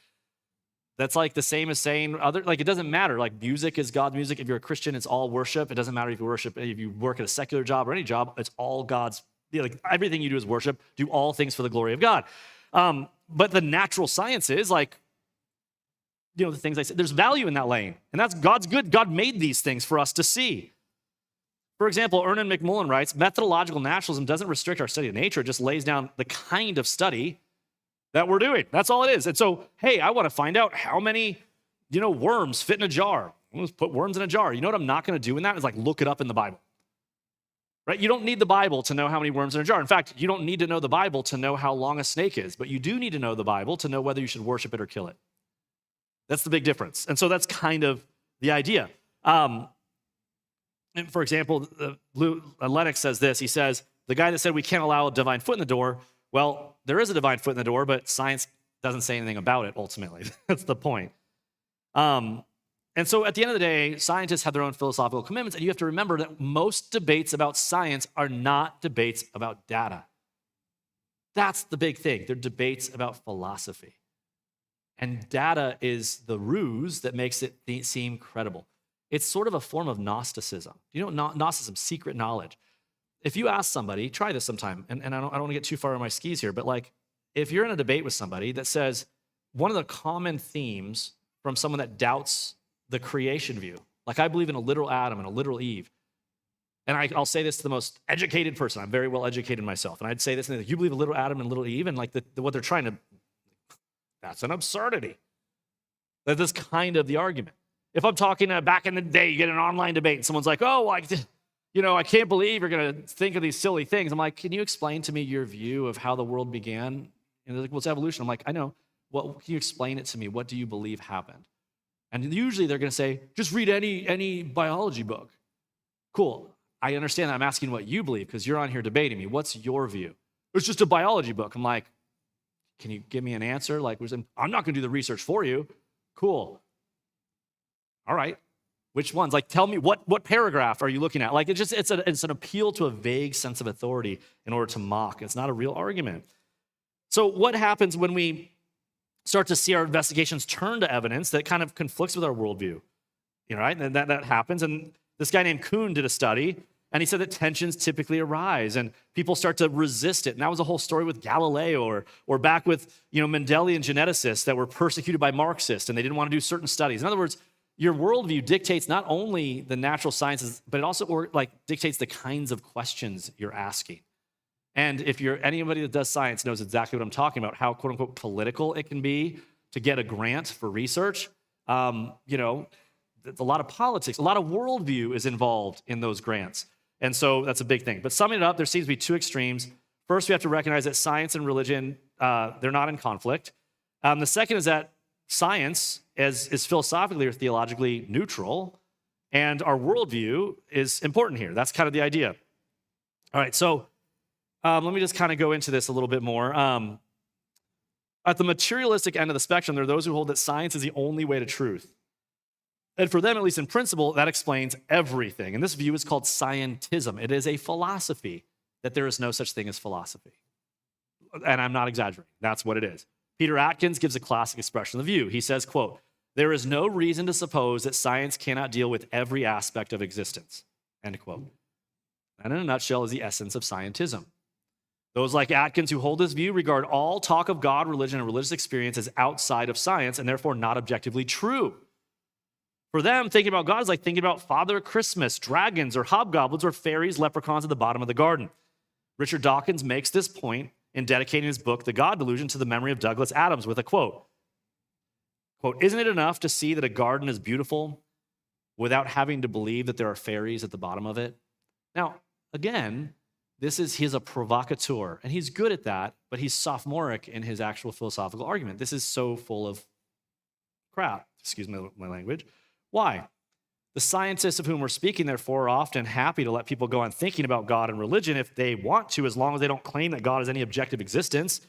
that's like the same as saying it doesn't matter. Like, music is God's music. If you're a Christian, it's all worship. It doesn't matter if you work at a secular job or any job, it's all God's. Like, everything you do is worship. Do all things for the glory of God. But the natural sciences, like, the things I said, there's value in that lane. And that's God's good. God made these things for us to see. For example, Ernan McMullen writes, methodological naturalism doesn't restrict our study of nature. It just lays down the kind of study that we're doing. That's all it is. And so, hey, I want to find out how many, worms fit in a jar. Let's put worms in a jar. You know what I'm not going to do in that is like look it up in the Bible. Right? You don't need the Bible to know how many worms in a jar. In fact, you don't need to know the Bible to know how long a snake is, but you do need to know the Bible to know whether you should worship it or kill it. That's the big difference. And so that's kind of the idea. And for example, Lennox says this. He says, the guy that said we can't allow a divine foot in the door, well, there is a divine foot in the door, but science doesn't say anything about it, ultimately. That's the point. And so at the end of the day, scientists have their own philosophical commitments, and you have to remember that most debates about science are not debates about data. That's the big thing. They're debates about philosophy. And data is the ruse that makes it seem credible. It's sort of a form of Gnosticism. You know, Gnosticism, secret knowledge. if you ask somebody, try this sometime, and I don't want to get too far on my skis here, but like, if you're in a debate with somebody that says one of the common themes from someone that doubts the creation view, like I believe in a literal Adam and a literal Eve, and I'll say this to the most educated person. I'm very well educated myself, and I'd say this, and like, you believe a little Adam and a little Eve, and like what they're trying to, that's an absurdity. That's kind of the argument. If I'm talking back in the day, you get an online debate, and someone's like, oh, like, I can't believe you're going to think of these silly things. I'm like, can you explain to me your view of how the world began? And they're like, well, it's evolution. I'm like, I know. Well, can you explain it to me? What do you believe happened? And usually they're going to say, just read any biology book. Cool. I understand that. I'm asking what you believe because you're on here debating me. What's your view? It's just a biology book. I'm like, can you give me an answer? Like, I'm not going to do the research for you. Cool. All right. Which ones? Like, tell me what paragraph are you looking at? Like, it's an appeal to a vague sense of authority in order to mock. It's not a real argument. So what happens when we start to see our investigations turn to evidence that kind of conflicts with our worldview? Right? And that happens. And this guy named Kuhn did a study, and he said that tensions typically arise, and people start to resist it. And that was a whole story with Galileo, or back with Mendelian geneticists that were persecuted by Marxists, and they didn't want to do certain studies. In other words, your worldview dictates not only the natural sciences, but it also dictates the kinds of questions you're asking. And if anybody that does science knows exactly what I'm talking about, how quote unquote political it can be to get a grant for research. A lot of politics, a lot of worldview is involved in those grants. And so that's a big thing. But summing it up, there seems to be two extremes. First, we have to recognize that science and religion, they're not in conflict. The second is that science is philosophically or theologically neutral, and our worldview is important here. That's kind of the idea. All right, so let me just kind of go into this a little bit more. At the materialistic end of the spectrum, there are those who hold that science is the only way to truth. And for them, at least in principle, that explains everything. And this view is called scientism. It is a philosophy that there is no such thing as philosophy. And I'm not exaggerating. That's what it is. Peter Atkins gives a classic expression of the view. He says, quote, "There is no reason to suppose that science cannot deal with every aspect of existence," end quote. And in a nutshell is the essence of scientism. Those like Atkins who hold this view regard all talk of God, religion, and religious experience as outside of science and therefore not objectively true. For them, thinking about God is like thinking about Father Christmas, dragons, or hobgoblins, or fairies, leprechauns at the bottom of the garden. Richard Dawkins makes this point in dedicating his book, The God Delusion, to the memory of Douglas Adams with a quote. Quote, "Isn't it enough to see that a garden is beautiful without having to believe that there are fairies at the bottom of it?" Now, again, he's a provocateur, and he's good at that, but he's sophomoric in his actual philosophical argument. This is so full of crap, excuse my language. Why? The scientists of whom we're speaking, therefore, are often happy to let people go on thinking about God and religion if they want to, as long as they don't claim that God has any objective existence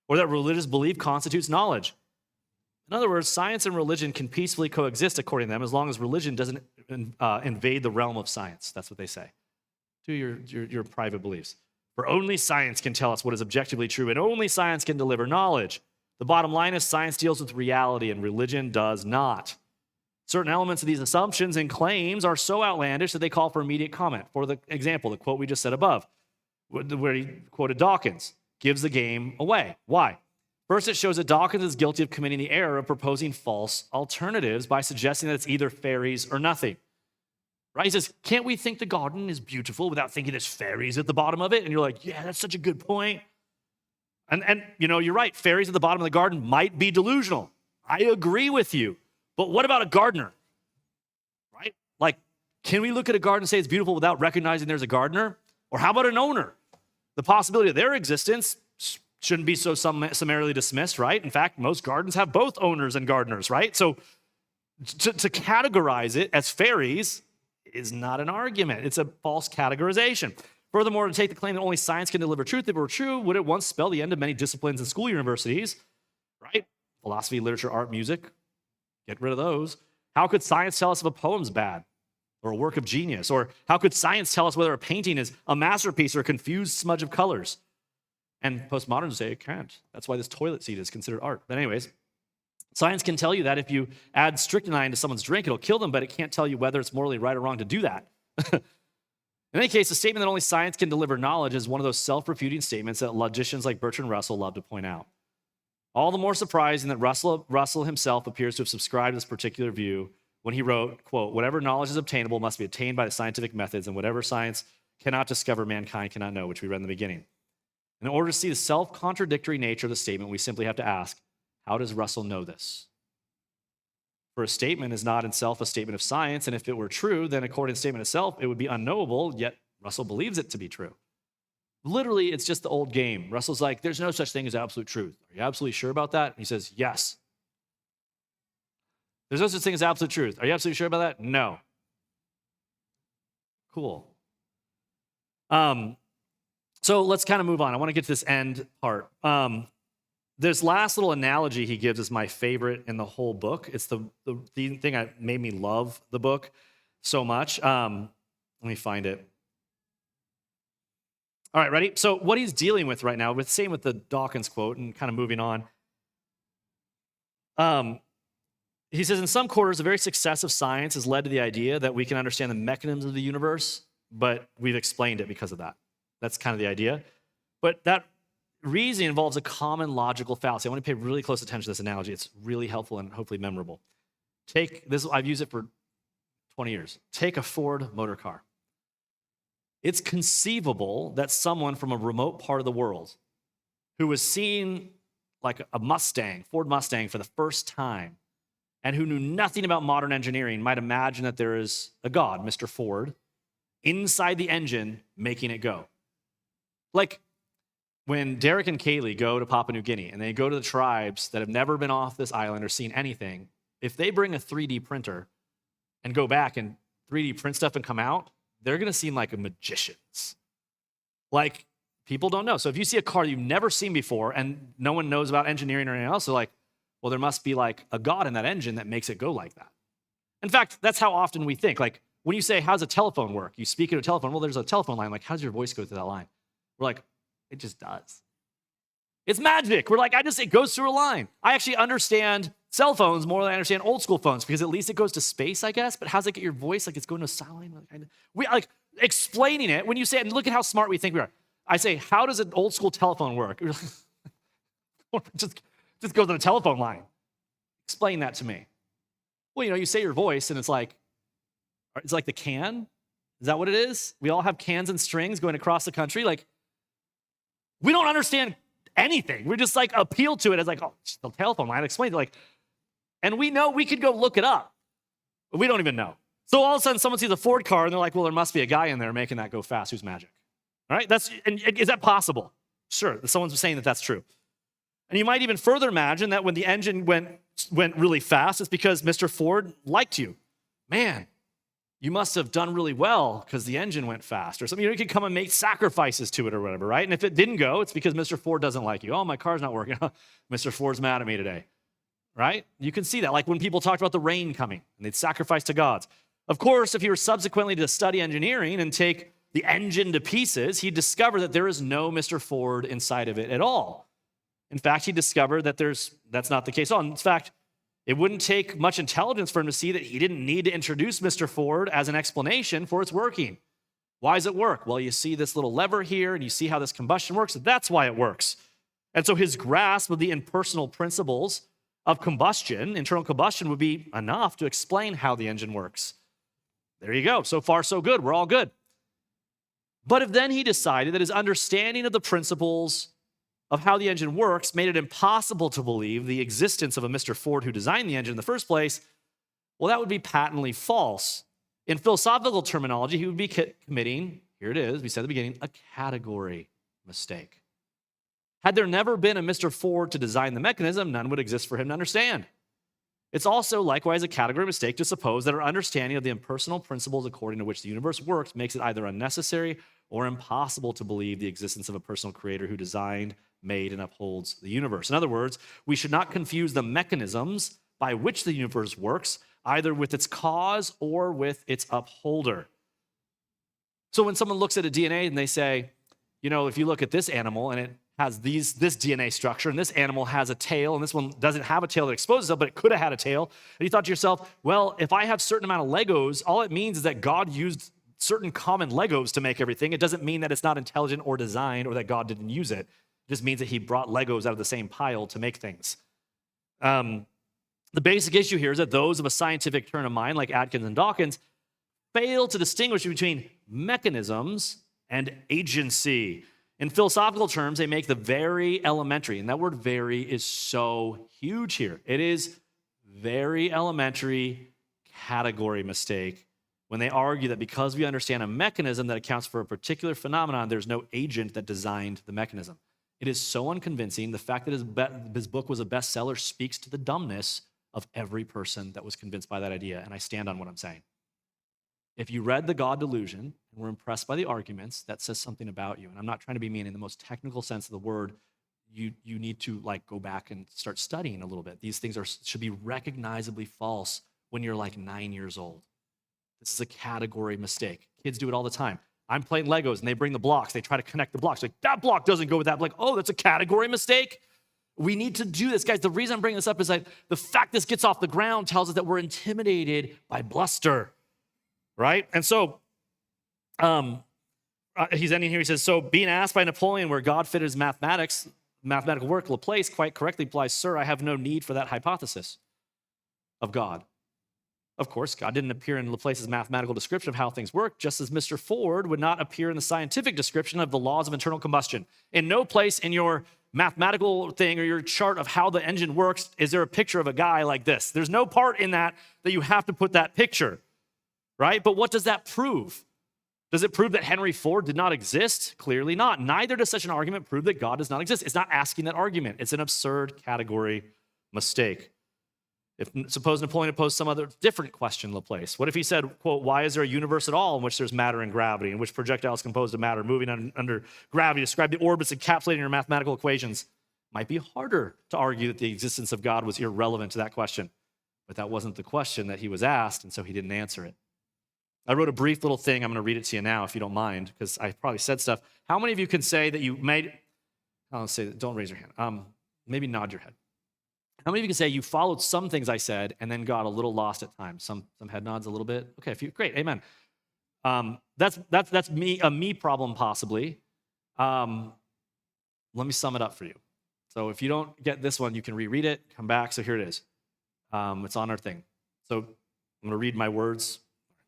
or that religious belief constitutes knowledge. In other words, science and religion can peacefully coexist, according to them, as long as religion doesn't invade the realm of science. That's what they say. To your private beliefs. For only science can tell us what is objectively true, and only science can deliver knowledge. The bottom line is science deals with reality, and religion does not. Certain elements of these assumptions and claims are so outlandish that they call for immediate comment. For the example, the quote we just said above, where he quoted Dawkins, gives the game away. Why? First, it shows that Dawkins is guilty of committing the error of proposing false alternatives by suggesting that it's either fairies or nothing. Right? He says, can't we think the garden is beautiful without thinking there's fairies at the bottom of it? And you're like, yeah, that's such a good point. And you're right, fairies at the bottom of the garden might be delusional. I agree with you. But what about a gardener? Right? Like, can we look at a garden and say it's beautiful without recognizing there's a gardener? Or how about an owner? The possibility of their existence shouldn't be so summarily dismissed, right? In fact, most gardens have both owners and gardeners, right? So to categorize it as fairies is not an argument. It's a false categorization. Furthermore, to take the claim that only science can deliver truth, if it were true, would it once spell the end of many disciplines in school universities, right? Philosophy, literature, art, music. Get rid of those. How could science tell us if a poem's bad or a work of genius? Or how could science tell us whether a painting is a masterpiece or a confused smudge of colors? And postmoderns say it can't. That's why this toilet seat is considered art. But anyways, science can tell you that if you add strychnine to someone's drink, it'll kill them, but it can't tell you whether it's morally right or wrong to do that. In any case, the statement that only science can deliver knowledge is one of those self-refuting statements that logicians like Bertrand Russell love to point out. All the more surprising that Russell himself appears to have subscribed to this particular view when he wrote, quote, "Whatever knowledge is obtainable must be obtained by the scientific methods, and whatever science cannot discover, mankind cannot know," which we read in the beginning. In order to see the self-contradictory nature of the statement, we simply have to ask, how does Russell know this? For a statement is not in itself a statement of science, and if it were true, then according to the statement itself, it would be unknowable, yet Russell believes it to be true. Literally, it's just the old game. Russell's like, there's no such thing as absolute truth. Are you absolutely sure about that? And he says, yes. There's no such thing as absolute truth. Are you absolutely sure about that? No. Cool. So let's kind of move on. I want to get to this end part. This last little analogy he gives is my favorite in the whole book. It's the thing that made me love the book so much. Let me find it. All right, ready? So what he's dealing with right now, same with the Dawkins quote and kind of moving on. He says, in some quarters, the very success of science has led to the idea that we can understand the mechanisms of the universe, but we've explained it because of that. That's kind of the idea. But that reasoning involves a common logical fallacy. I want to pay really close attention to this analogy. It's really helpful and hopefully memorable. Take this, I've used it for 20 years. Take a Ford motor car. It's conceivable that someone from a remote part of the world who was seeing like a Mustang, Ford Mustang for the first time, and who knew nothing about modern engineering might imagine that there is a God, Mr. Ford, inside the engine making it go. Like when Derek and Kaylee go to Papua New Guinea and they go to the tribes that have never been off this island or seen anything, if they bring a 3D printer and go back and 3D print stuff and come out, they're going to seem like magicians. Like people don't know. So if you see a car you've never seen before and no one knows about engineering or anything else, they're like, well, there must be like a God in that engine that makes it go like that. In fact, that's how often we think. Like when you say, how's a telephone work? You speak into a telephone. Well, there's a telephone line. Like, how's your voice go through that line? We're like, it just does. It's magic. We're like, it goes through a line. I actually understand cell phones more than I understand old school phones because at least it goes to space, I guess. But how's it get your voice? Like it's going to a silent line. We like explaining it when you say it, and look at how smart we think we are. I say, how does an old school telephone work? just goes to the telephone line. Explain that to me. Well, you say your voice and it's like the can. Is that what it is? We all have cans and strings going across the country. Like, we don't understand anything. We're just like appeal to it as like, oh, the telephone line explains it. Like, and we know we could go look it up, but we don't even know. So all of a sudden someone sees a Ford car and they're like, well, there must be a guy in there making that go fast. Who's magic? All right, and is that possible? Sure, someone's saying that that's true. And you might even further imagine that when the engine went really fast, it's because Mr. Ford liked you. Man, you must have done really well because the engine went fast or something. You could come and make sacrifices to it or whatever, right? And if it didn't go, it's because Mr. Ford doesn't like you. Oh, my car's not working. Mr. Ford's mad at me today, right? You can see that. Like when people talked about the rain coming and they'd sacrifice to gods. Of course, if he were subsequently to study engineering and take the engine to pieces, he'd discover that there is no Mr. Ford inside of it at all. In fact, he discovered that that's not the case. In fact, it wouldn't take much intelligence for him to see that he didn't need to introduce Mr. Ford as an explanation for its working. Why does it work? Well, you see this little lever here, and you see how this combustion works. That's why it works. And so his grasp of the impersonal principles of combustion, internal combustion, would be enough to explain how the engine works. There you go. So far, so good. We're all good. But if then he decided that his understanding of the principles of how the engine works made it impossible to believe the existence of a Mr. Ford who designed the engine in the first place, well, that would be patently false. In philosophical terminology, he would be committing, here it is, we said at the beginning, a category mistake. Had there never been a Mr. Ford to design the mechanism, none would exist for him to understand. It's also likewise a category mistake to suppose that our understanding of the impersonal principles according to which the universe works makes it either unnecessary or impossible to believe the existence of a personal creator who designed, made, and upholds the universe. In other words, we should not confuse the mechanisms by which the universe works, either with its cause or with its upholder. So when someone looks at a DNA and they say, if you look at this animal and it has this DNA structure, and this animal has a tail, and this one doesn't have a tail that exposes itself, but it could have had a tail, and you thought to yourself, well, if I have a certain amount of Legos, all it means is that God used certain common Legos to make everything, it doesn't mean that it's not intelligent or designed or that God didn't use it. It just means that he brought Legos out of the same pile to make things. The basic issue here is that those of a scientific turn of mind, like Atkins and Dawkins, fail to distinguish between mechanisms and agency. In philosophical terms, they make the very elementary, and that word very is so huge here. It is very elementary category mistake when they argue that because we understand a mechanism that accounts for a particular phenomenon, there's no agent that designed the mechanism. It is so unconvincing. The fact that his book was a bestseller speaks to the dumbness of every person that was convinced by that idea, and I stand on what I'm saying. If you read The God Delusion and were impressed by the arguments, that says something about you. And I'm not trying to be mean in the most technical sense of the word. You need to go back and start studying a little bit. These things should be recognizably false when you're 9 years old. This is a category mistake. Kids do it all the time. I'm playing Legos and they bring the blocks. They try to connect the blocks. That block doesn't go with that. Oh, that's a category mistake. We need to do this. Guys, the reason I'm bringing this up is the fact this gets off the ground tells us that we're intimidated by bluster, right? And so he's ending here. He says, so being asked by Napoleon where God fitted his mathematical work, Laplace quite correctly replies, sir, I have no need for that hypothesis of God. Of course, God didn't appear in Laplace's mathematical description of how things work, just as Mr. Ford would not appear in the scientific description of the laws of internal combustion. In no place in your mathematical thing or your chart of how the engine works is there a picture of a guy like this. There's no part in that you have to put that picture, right? But what does that prove? Does it prove that Henry Ford did not exist? Clearly not. Neither does such an argument prove that God does not exist. It's not asking that argument. It's an absurd category mistake. Suppose Napoleon posed some other different question, Laplace. What if he said, quote, why is there a universe at all in which there's matter and gravity, in which projectiles composed of matter moving under gravity? Describe the orbits encapsulated in your mathematical equations. Might be harder to argue that the existence of God was irrelevant to that question. But that wasn't the question that he was asked, and so he didn't answer it. I wrote a brief little thing. I'm going to read it to you now, if you don't mind, because I probably said stuff. How many of you can say that you made, I'll say, don't raise your hand. Maybe nod your head. How many of you can say you followed some things I said and then got a little lost at times? Some head nods a little bit. Okay, a few. Great, amen. That's a me problem possibly. Let me sum it up for you. So if you don't get this one, you can reread it, come back. So here it is. It's on our thing. So I'm going to read my words.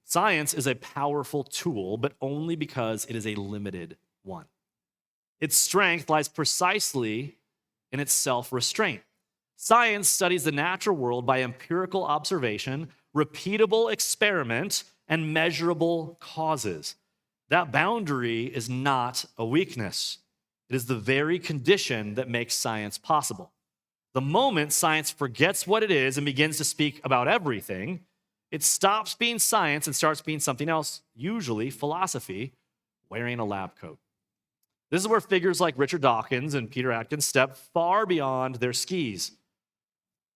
Science is a powerful tool, but only because it is a limited one. Its strength lies precisely in its self-restraint. Science studies the natural world by empirical observation, repeatable experiment, and measurable causes. That boundary is not a weakness. It is the very condition that makes science possible. The moment science forgets what it is and begins to speak about everything, it stops being science and starts being something else, usually philosophy, wearing a lab coat. This is where figures like Richard Dawkins and Peter Atkins step far beyond their skis.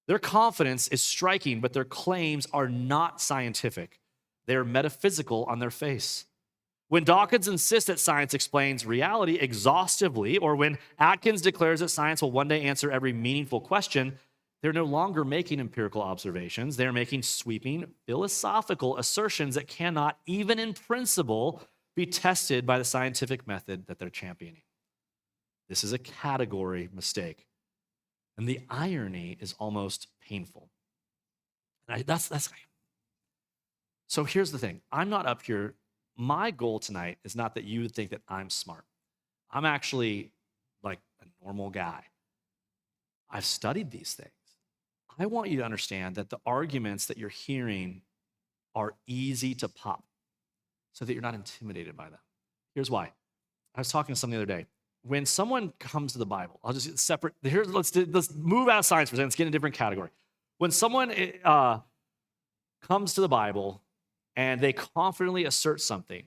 Their confidence is striking, but their claims are not scientific. They are metaphysical on their face. When Dawkins insists that science explains reality exhaustively, or when Atkins declares that science will one day answer every meaningful question, they're no longer making empirical observations. They're making sweeping philosophical assertions that cannot, even in principle, be tested by the scientific method that they're championing. This is a category mistake. And the irony is almost painful. So here's the thing. I'm not up here. My goal tonight is not that you think that I'm smart. I'm actually like a normal guy. I've studied these things. I want you to understand that the arguments that you're hearing are easy to pop so that you're not intimidated by them. Here's why. I was talking to someone the other day. When someone comes to the Bible, I'll just separate. Let's move out of science for a second. Let's get in a different category. When someone comes to the Bible and they confidently assert something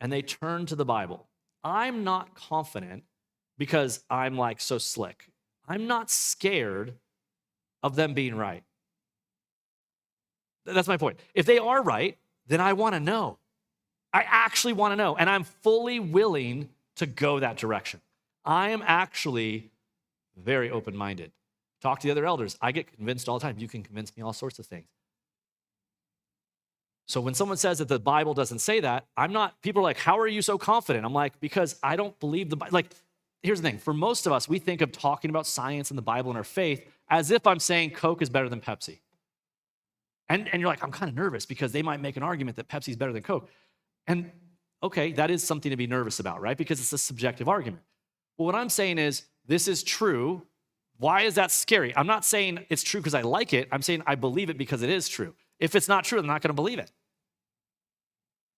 and they turn to the Bible, I'm not confident because I'm like so slick. I'm not scared of them being right. That's my point. If they are right, then I want to know. I actually want to know, and I'm fully willing to go that direction. I am actually very open-minded. Talk to the other elders. I get convinced all the time. You can convince me all sorts of things. So when someone says that the Bible doesn't say that, people are like, how are you so confident? I'm like, because I don't believe the Bible. Like, here's the thing. For most of us, we think of talking about science and the Bible and our faith as if I'm saying Coke is better than Pepsi. And you're like, I'm kind of nervous because they might make an argument that Pepsi is better than Coke. And okay, that is something to be nervous about, right? Because it's a subjective argument. Well, what I'm saying is, this is true. Why is that scary? I'm not saying it's true because I like it. I'm saying I believe it because it is true. If it's not true, I'm not going to believe it.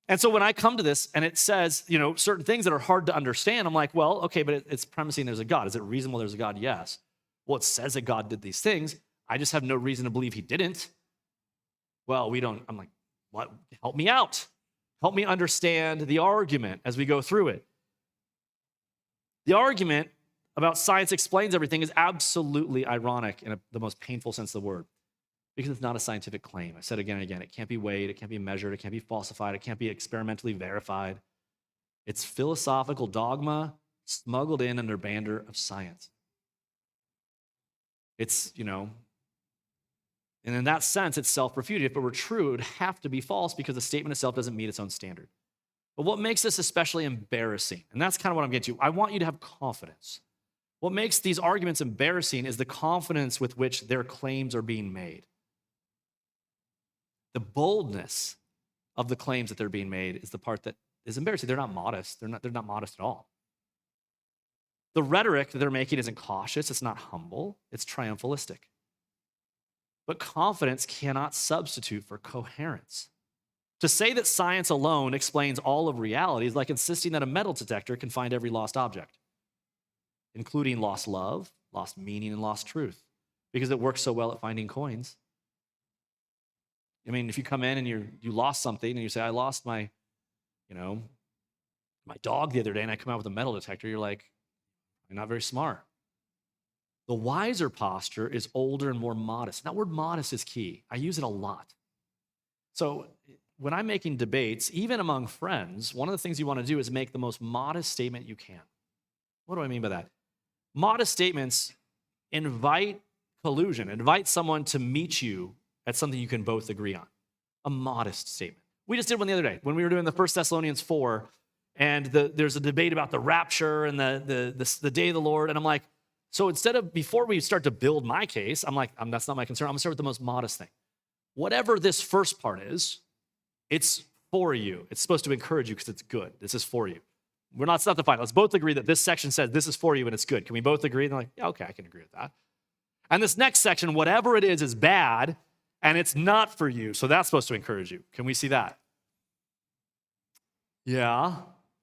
And so when I come to this and it says, certain things that are hard to understand, I'm like, well, okay, but it's premising there's a God. Is it reasonable there's a God? Yes. Well, it says that God did these things. I just have no reason to believe he didn't. Well, I'm like, what? Help me out. Help me understand the argument as we go through it. The argument about science explains everything is absolutely ironic in the most painful sense of the word, because it's not a scientific claim. I said again and again, it can't be weighed, it can't be measured, it can't be falsified, it can't be experimentally verified. It's philosophical dogma smuggled in under banner of science. It's, and in that sense, it's self-refuted. If it were true, it would have to be false because the statement itself doesn't meet its own standard. But what makes this especially embarrassing, and that's kind of what I'm getting to, I want you to have confidence. What makes these arguments embarrassing is the confidence with which their claims are being made. The boldness of the claims that they're being made is the part that is embarrassing. They're not modest. They're not modest at all. The rhetoric that they're making isn't cautious. It's not humble. It's triumphalistic. But confidence cannot substitute for coherence. To say that science alone explains all of reality is like insisting that a metal detector can find every lost object, including lost love, lost meaning, and lost truth, because it works so well at finding coins. I mean, if you come in and you lost something and you say, I lost my dog the other day, and I come out with a metal detector, you're like, you're not very smart. The wiser posture is older and more modest. That word modest is key. I use it a lot. So when I'm making debates, even among friends, one of the things you want to do is make the most modest statement you can. What do I mean by that? Modest statements invite collusion, invite someone to meet you at something you can both agree on. A modest statement. We just did one the other day when we were doing the 1 Thessalonians 4, and there's a debate about the rapture and the day of the Lord, and I'm like, so before we start to build my case, I'm like, that's not my concern. I'm going to start with the most modest thing. Whatever this first part is, it's for you. It's supposed to encourage you because it's good. This is for you. It's not the final. Let's both agree that this section says this is for you and it's good. Can we both agree? And they're like, yeah, okay, I can agree with that. And this next section, whatever it is bad and it's not for you. So that's supposed to encourage you. Can we see that? Yeah,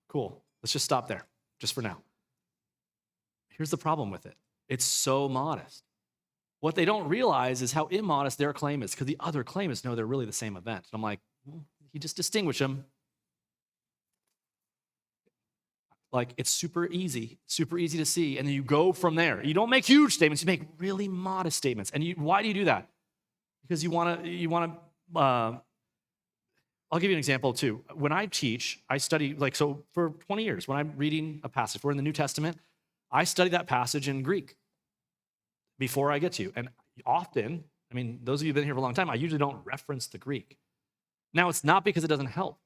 cool. Let's just stop there, just for now. Here's the problem with it. It's so modest. What they don't realize is how immodest their claim is, because the other claim is, no, they're really the same event. And I'm like, well, you just distinguish them. Like, it's super easy to see. And then you go from there. You don't make huge statements. You make really modest statements. And why do you do that? Because you want to, I'll give you an example too. When I teach, I study, for 20 years, when I'm reading a passage, we're in the New Testament, I study that passage in Greek before I get to you. And often, those of you who've been here for a long time, I usually don't reference the Greek. Now, it's not because it doesn't help.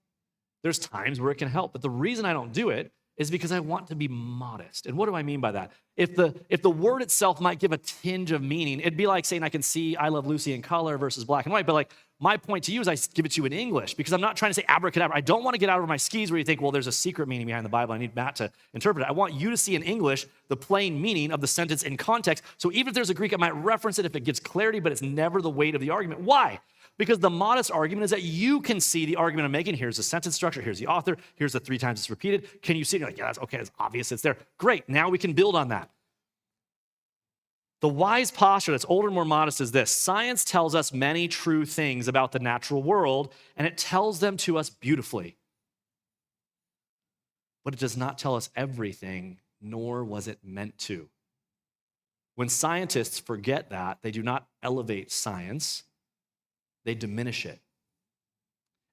There's times where it can help, but the reason I don't do it is because I want to be modest. And what do I mean by that? If the word itself might give a tinge of meaning, it'd be like saying I can see I Love Lucy in color versus black and white, but my point to you is I give it to you in English because I'm not trying to say abracadabra. I don't want to get out of my skis where you think, well, there's a secret meaning behind the Bible. I need Matt to interpret it. I want you to see in English the plain meaning of the sentence in context. So even if there's a Greek, I might reference it if it gives clarity, but it's never the weight of the argument. Why? Because the modest argument is that you can see the argument I'm making. Here's the sentence structure. Here's the author. Here's the 3 times it's repeated. Can you see it? You're like, yeah, that's okay. It's obvious. It's there. Great. Now we can build on that. The wise posture that's older and more modest is this. Science tells us many true things about the natural world, and it tells them to us beautifully. But it does not tell us everything, nor was it meant to. When scientists forget that, they do not elevate science, they diminish it.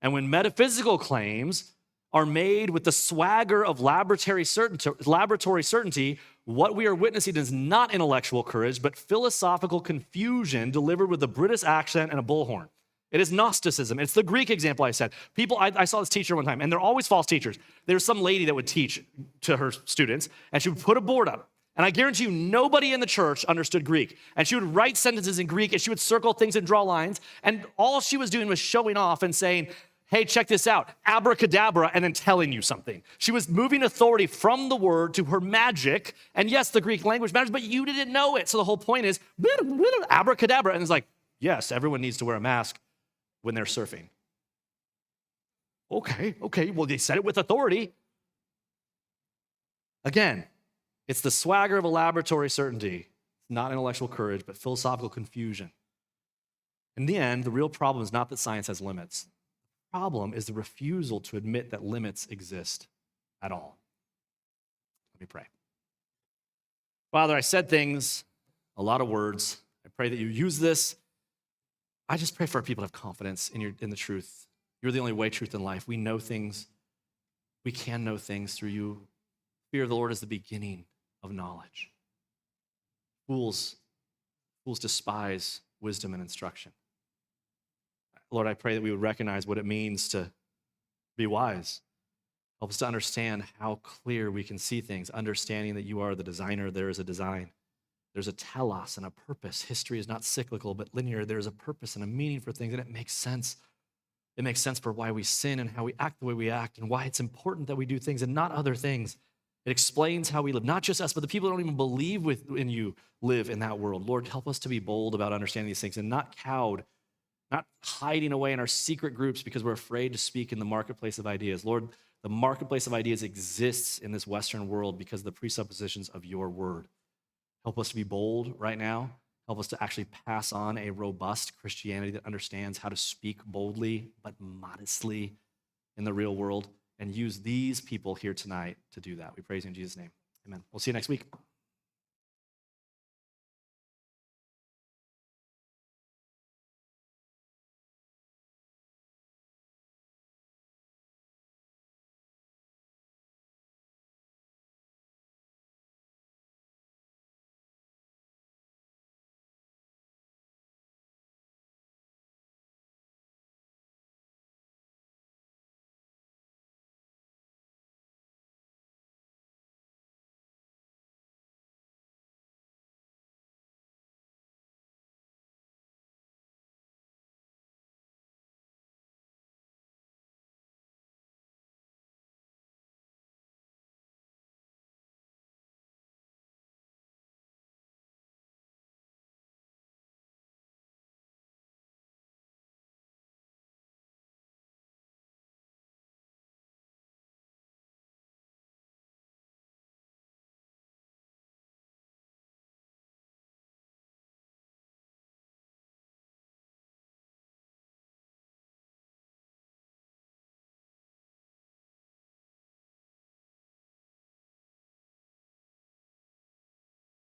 And when metaphysical claims are made with the swagger of laboratory certainty, what we are witnessing is not intellectual courage, but philosophical confusion delivered with a British accent and a bullhorn. It is Gnosticism. It's the Greek example I said. I saw this teacher one time, and they're always false teachers. There's some lady that would teach to her students, and she would put a board up. And I guarantee you, nobody in the church understood Greek. And she would write sentences in Greek, and she would circle things and draw lines. And all she was doing was showing off and saying, hey, check this out, abracadabra, and then telling you something. She was moving authority from the word to her magic. And yes, the Greek language matters, but you didn't know it. So the whole point is abracadabra. And it's like, yes, everyone needs to wear a mask when they're surfing. Okay, well, they said it with authority. Again, it's the swagger of a laboratory certainty, not intellectual courage, but philosophical confusion. In the end, the real problem is not that science has limits. The problem is the refusal to admit that limits exist at all. Let me pray. Father, I said things, a lot of words. I pray that you use this. I just pray for our people to have confidence in the truth. You're the only way, truth, and life. We know things. We can know things through you. Fear of the Lord is the beginning of knowledge. Fools despise wisdom and instruction. Lord, I pray that we would recognize what it means to be wise. Help us to understand how clear we can see things, understanding that you are the designer, there is a design. There's a telos and a purpose. History is not cyclical, but linear. There's a purpose and a meaning for things, and it makes sense. It makes sense for why we sin and how we act the way we act and why it's important that we do things and not other things. It explains how we live. Not just us, but the people who don't even believe in you live in that world. Lord, help us to be bold about understanding these things and not cowed, not hiding away in our secret groups because we're afraid to speak in the marketplace of ideas. Lord, the marketplace of ideas exists in this Western world because of the presuppositions of your word. Help us to be bold right now. Help us to actually pass on a robust Christianity that understands how to speak boldly but modestly in the real world, and use these people here tonight to do that. We praise you in Jesus' name. Amen. We'll see you next week.